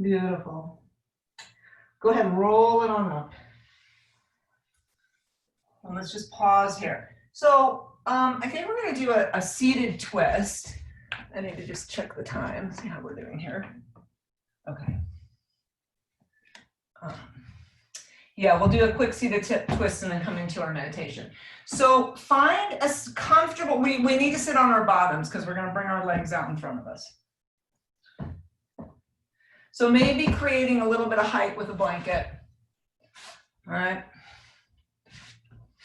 Beautiful. Go ahead and roll it on up. And let's just pause here. So I think we're going to do a seated twist. I need to just check the time, see how we're doing here. Okay. Yeah, we'll do a quick seated twist and then come into our meditation. So find a comfortable, we need to sit on our bottoms because we're going to bring our legs out in front of us. So maybe creating a little bit of height with a blanket. All right.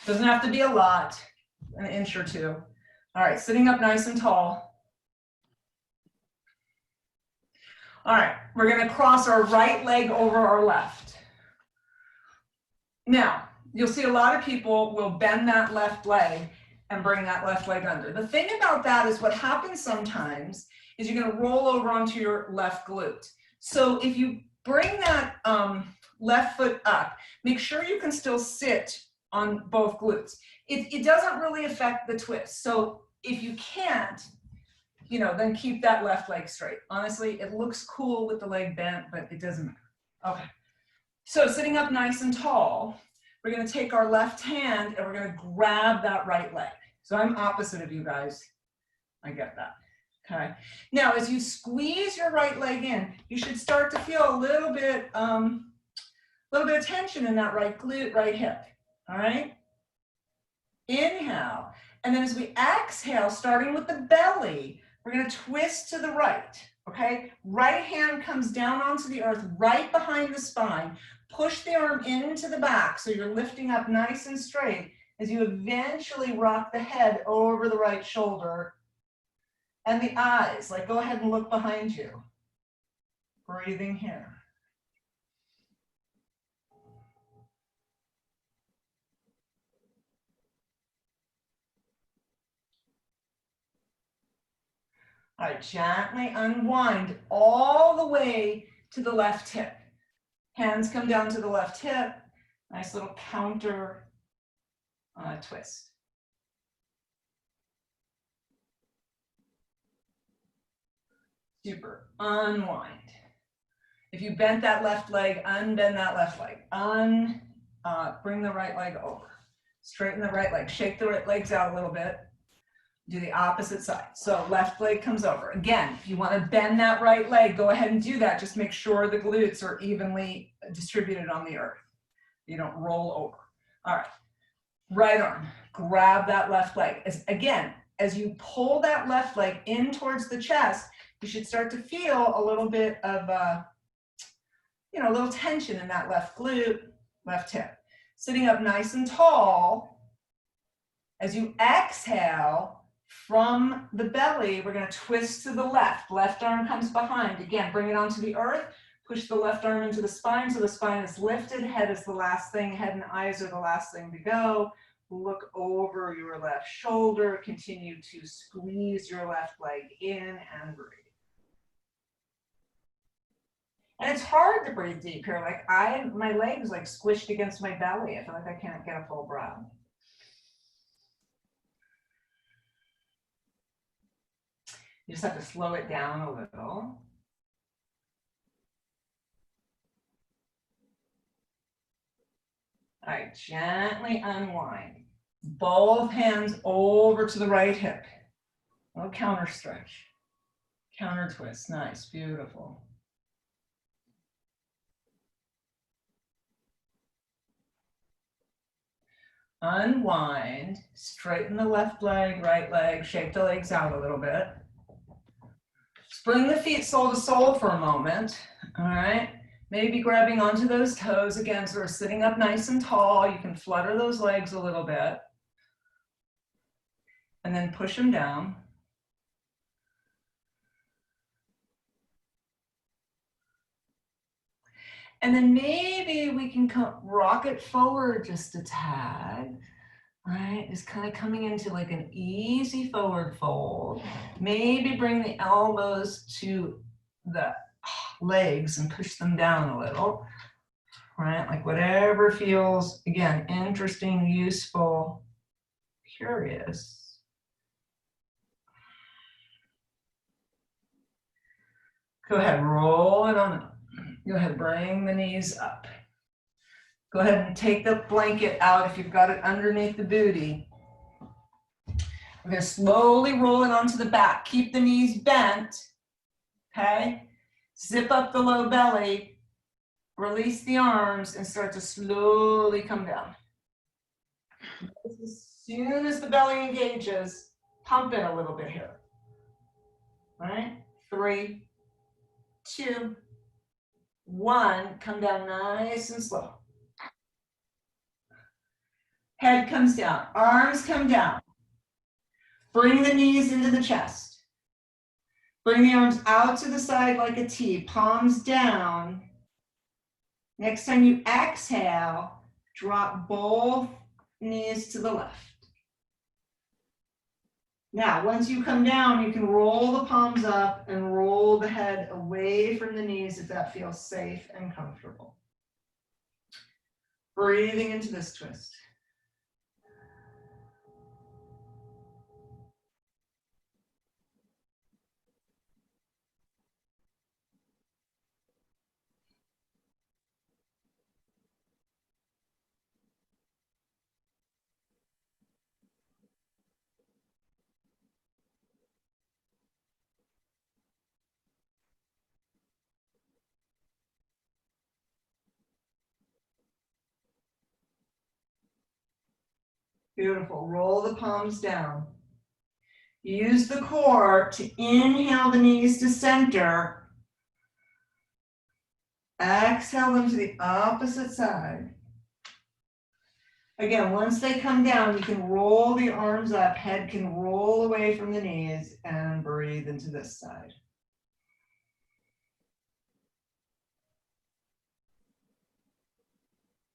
Doesn't have to be a lot, an inch or two. All right, sitting up nice and tall. All right, we're going to cross our right leg over our left. Now, you'll see a lot of people will bend that left leg and bring that left leg under. The thing about that is what happens sometimes is you're going to roll over onto your left glute. So if you bring that left foot up, make sure you can still sit on both glutes. It doesn't really affect the twist. So if you can't, you know, then keep that left leg straight. Honestly, it looks cool with the leg bent, but it doesn't matter. Okay. So sitting up nice and tall, we're going to take our left hand and we're going to grab that right leg. So I'm opposite of you guys. I get that. Okay. Now, as you squeeze your right leg in, you should start to feel a little bit of tension in that right glute, right hip. All right. Inhale. And then as we exhale, starting with the belly, we're going to twist to the right. Okay. Right hand comes down onto the earth, right behind the spine. Push the arm into the back so you're lifting up nice and straight as you eventually rock the head over the right shoulder. And the eyes, like go ahead and look behind you. Breathing here. All right, gently unwind all the way to the left hip. Hands come down to the left hip. Nice little counter twist. Super. Unwind. If you bent that left leg, unbend that left leg. Bring the right leg over. Straighten the right leg. Shake the right legs out a little bit. Do the opposite side. So left leg comes over. Again, if you want to bend that right leg, go ahead and do that. Just make sure the glutes are evenly distributed on the earth. You don't roll over. All right. Right arm. Grab that left leg. As you pull that left leg in towards the chest, you should start to feel a little bit of, a little tension in that left glute, left hip. Sitting up nice and tall. As you exhale from the belly, we're going to twist to the left. Left arm comes behind. Again, bring it onto the earth. Push the left arm into the spine so the spine is lifted. Head is the last thing. Head and eyes are the last thing to go. Look over your left shoulder. Continue to squeeze your left leg in and breathe. And it's hard to breathe deep here. Like my legs like squished against my belly. I feel like I can't get a full breath. You just have to slow it down a little. All right, gently unwind. Both hands over to the right hip. A little counter stretch. Counter twist. Nice, beautiful. Unwind, straighten the left leg, right leg, shake the legs out a little bit. Bring the feet sole to sole for a moment, all right? Maybe grabbing onto those toes again, so we're sitting up nice and tall. You can flutter those legs a little bit. And then push them down. And then maybe we can rock it forward just a tad. Right, just kind of coming into like an easy forward fold. Maybe bring the elbows to the legs and push them down a little. Right, like whatever feels, again, interesting, useful, curious. Go ahead, roll it on up. Go ahead, bring the knees up. Go ahead and take the blanket out if you've got it underneath the booty. We're going to slowly roll it onto the back. Keep the knees bent, okay? Zip up the low belly, release the arms, and start to slowly come down. As soon as the belly engages, pump it a little bit here. All right, 3, 2, 1, come down nice and slow. Head comes down, arms come down. Bring the knees into the chest. Bring the arms out to the side like a T, palms down. Next time you exhale, drop both knees to the left. Now, once you come down, you can roll the palms up and roll the head away from the knees if that feels safe and comfortable. Breathing into this twist. Beautiful. Roll the palms down. Use the core to inhale the knees to center. Exhale them to the opposite side. Again, once they come down, you can roll the arms up, head can roll away from the knees, and breathe into this side.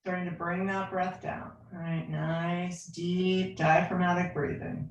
Starting to bring that breath down. All right, nice, deep, diaphragmatic breathing.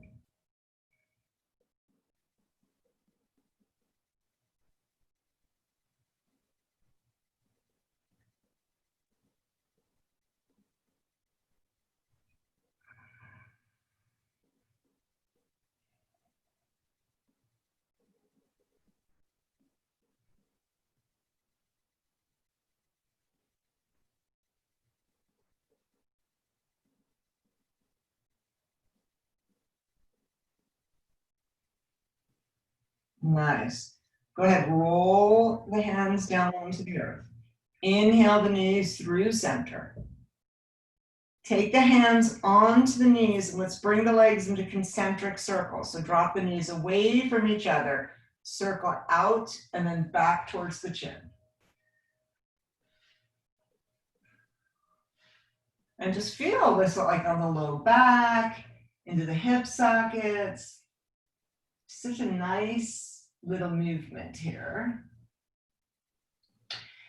Nice. Go ahead, roll the hands down onto the earth. Inhale the knees through center. Take the hands onto the knees and let's bring the legs into concentric circles. So drop the knees away from each other, circle out and then back towards the chin. And just feel this like on the low back, into the hip sockets. Such a nice little movement here.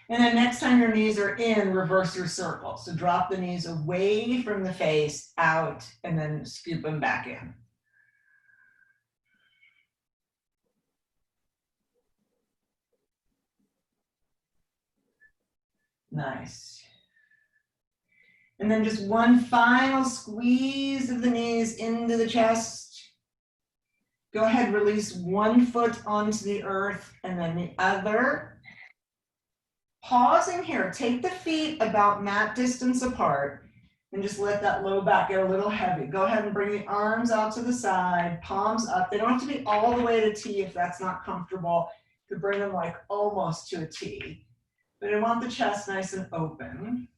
And then next time your knees are in, reverse your circle. So drop the knees away from the face, out, and then scoop them back in. Nice. And then just one final squeeze of the knees into the chest. Go ahead, release one foot onto the earth and then the other. Pausing here, take the feet about mat distance apart and just let that low back get a little heavy. Go ahead and bring the arms out to the side, palms up. They don't have to be all the way to T if that's not comfortable. You could bring them like almost to a T. But I want the chest nice and open.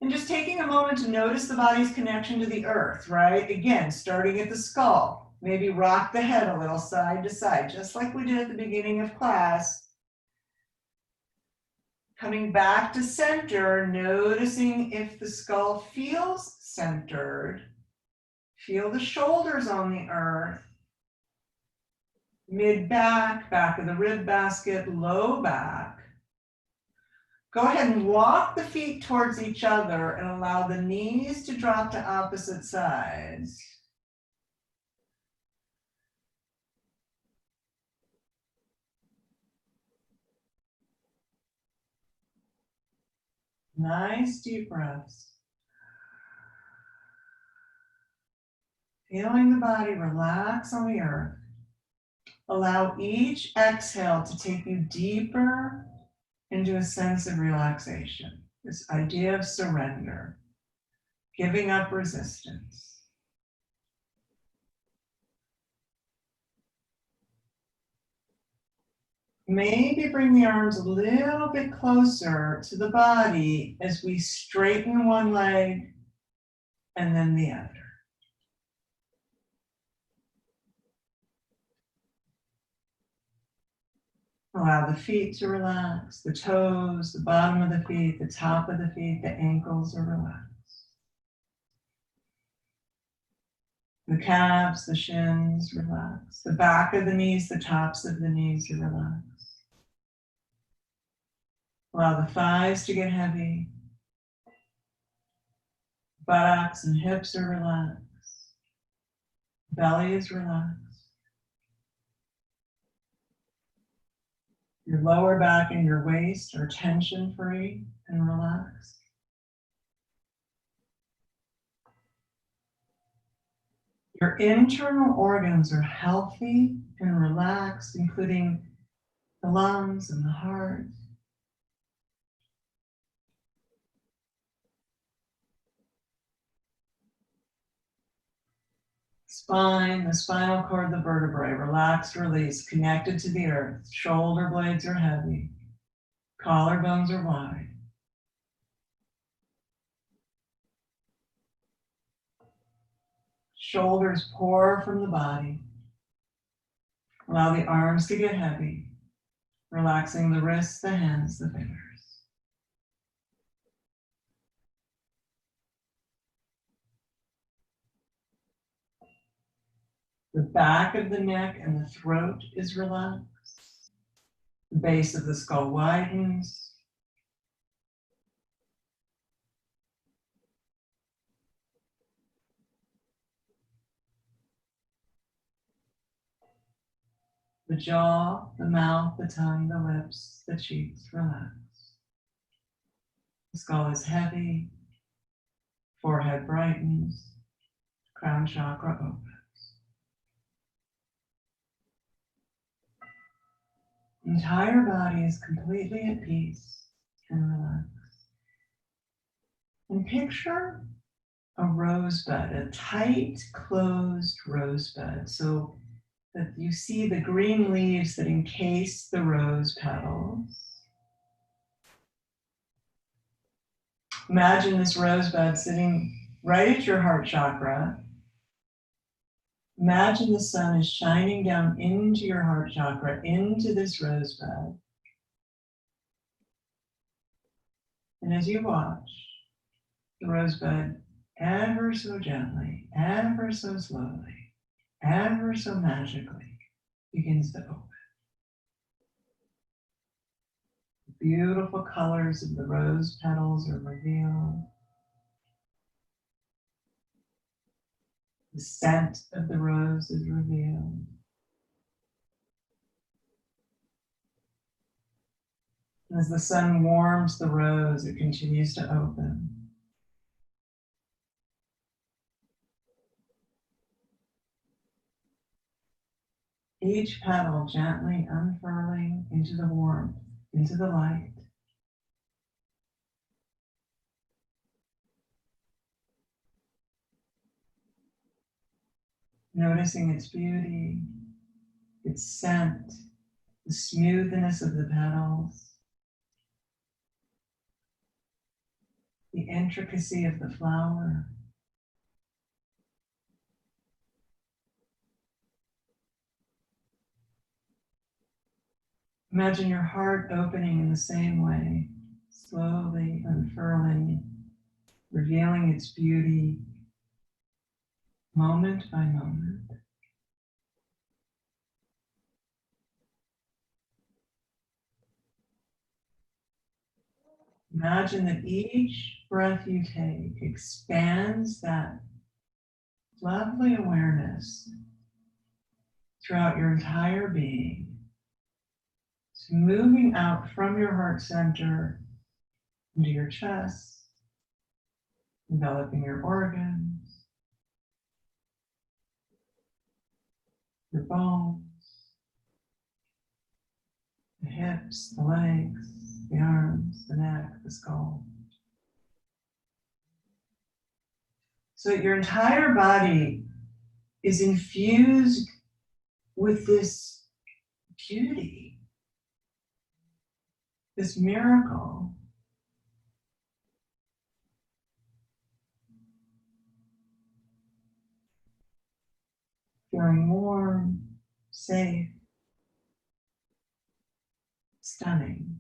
And just taking a moment to notice the body's connection to the earth, right? Again, starting at the skull. Maybe rock the head a little side to side, just like we did at the beginning of class. Coming back to center, noticing if the skull feels centered. Feel the shoulders on the earth. Mid-back, back of the rib basket, low back. Go ahead and walk the feet towards each other and allow the knees to drop to opposite sides. Nice deep breaths. Feeling the body relax on the earth. Allow each exhale to take you deeper into a sense of relaxation, this idea of surrender, giving up resistance. Maybe bring the arms a little bit closer to the body as we straighten one leg and then the other. Allow the feet to relax, the toes, the bottom of the feet, the top of the feet, the ankles are relaxed. The calves, the shins, relax. The back of the knees, the tops of the knees are relaxed. Allow the thighs to get heavy. Buttocks and hips are relaxed. Belly is relaxed. Your lower back and your waist are tension-free and relaxed. Your internal organs are healthy and relaxed, including the lungs and the heart. Spine, the spinal cord, the vertebrae, relaxed, release, connected to the earth. Shoulder blades are heavy. Collarbones are wide. Shoulders pour from the body. Allow the arms to get heavy, relaxing the wrists, the hands, the fingers. The back of the neck and the throat is relaxed. The base of the skull widens. The jaw, the mouth, the tongue, the lips, the cheeks relax. The skull is heavy. Forehead brightens. Crown chakra opens. The entire body is completely at peace and relaxed. And picture a rosebud, a tight, closed rosebud, so that you see the green leaves that encase the rose petals. Imagine this rosebud sitting right at your heart chakra. Imagine the sun is shining down into your heart chakra, into this rosebud. And as you watch, the rosebud ever so gently, ever so slowly, ever so magically begins to open. The beautiful colors of the rose petals are revealed. The scent of the rose is revealed. As the sun warms the rose, it continues to open. Each petal gently unfurling into the warmth, into the light. Noticing its beauty, its scent, the smoothness of the petals, the intricacy of the flower. Imagine your heart opening in the same way, slowly unfurling, revealing its beauty moment by moment. Imagine that each breath you take expands that lovely awareness throughout your entire being. It's moving out from your heart center into your chest, enveloping your organs, your bones, the hips, the legs, the arms, the neck, the skull. So your entire body is infused with this beauty, this miracle. Feeling warm, safe, stunning.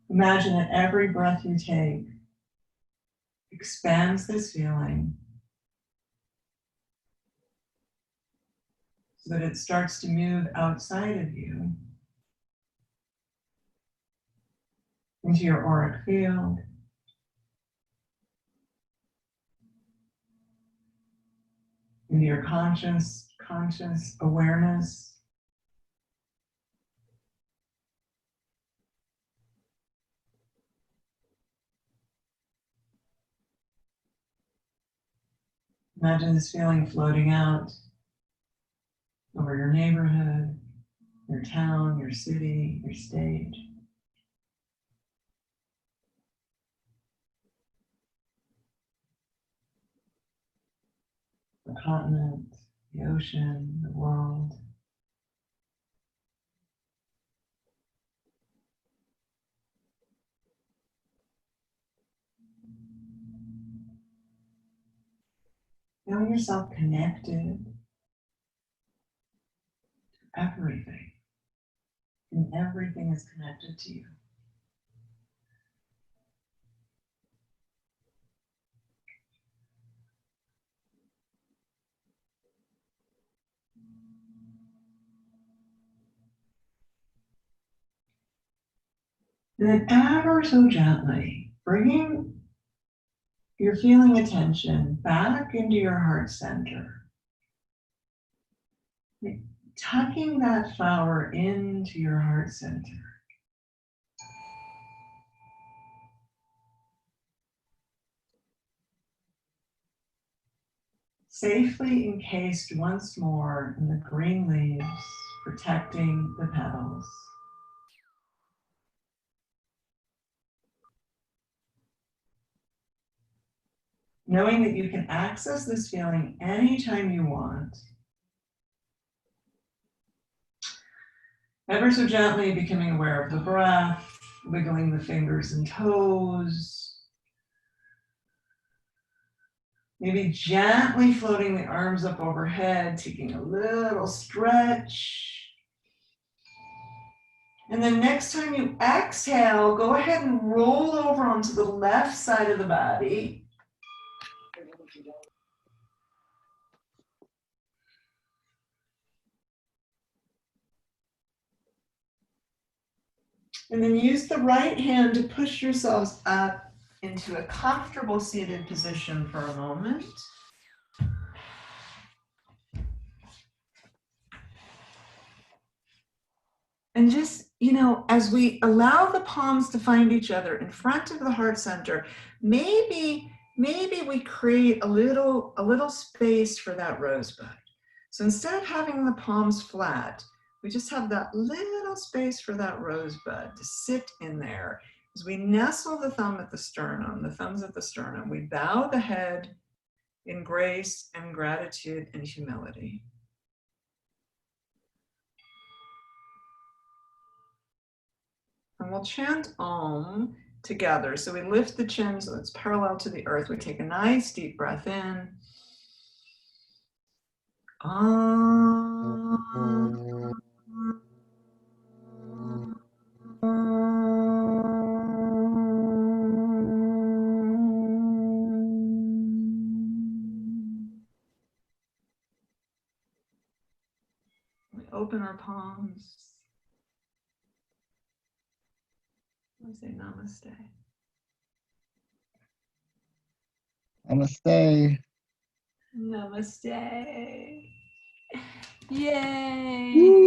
Imagine that every breath you take expands this feeling so that it starts to move outside of you into your auric field, into your conscious awareness. Imagine this feeling floating out over your neighborhood, your town, your city, your state. The continent, the ocean, the world. Feeling yourself connected to everything, and everything is connected to you. And then ever so gently, bringing your feeling attention back into your heart center. Tucking that flower into your heart center. Safely encased once more in the green leaves, protecting the petals. Knowing that you can access this feeling anytime you want. Ever so gently becoming aware of the breath, wiggling the fingers and toes. Maybe gently floating the arms up overhead, taking a little stretch. And then next time you exhale, go ahead and roll over onto the left side of the body. And then use the right hand to push yourselves up into a comfortable seated position for a moment. And just, as we allow the palms to find each other in front of the heart center, maybe we create a little space for that rosebud. So instead of having the palms flat, we just have that little space for that rosebud to sit in there. As we nestle the thumbs at the sternum, we bow the head in grace and gratitude and humility. And we'll chant Om together. So we lift the chin so it's parallel to the earth. We take a nice deep breath in. Om. We open our palms. We say namaste. Namaste. Namaste. Yay.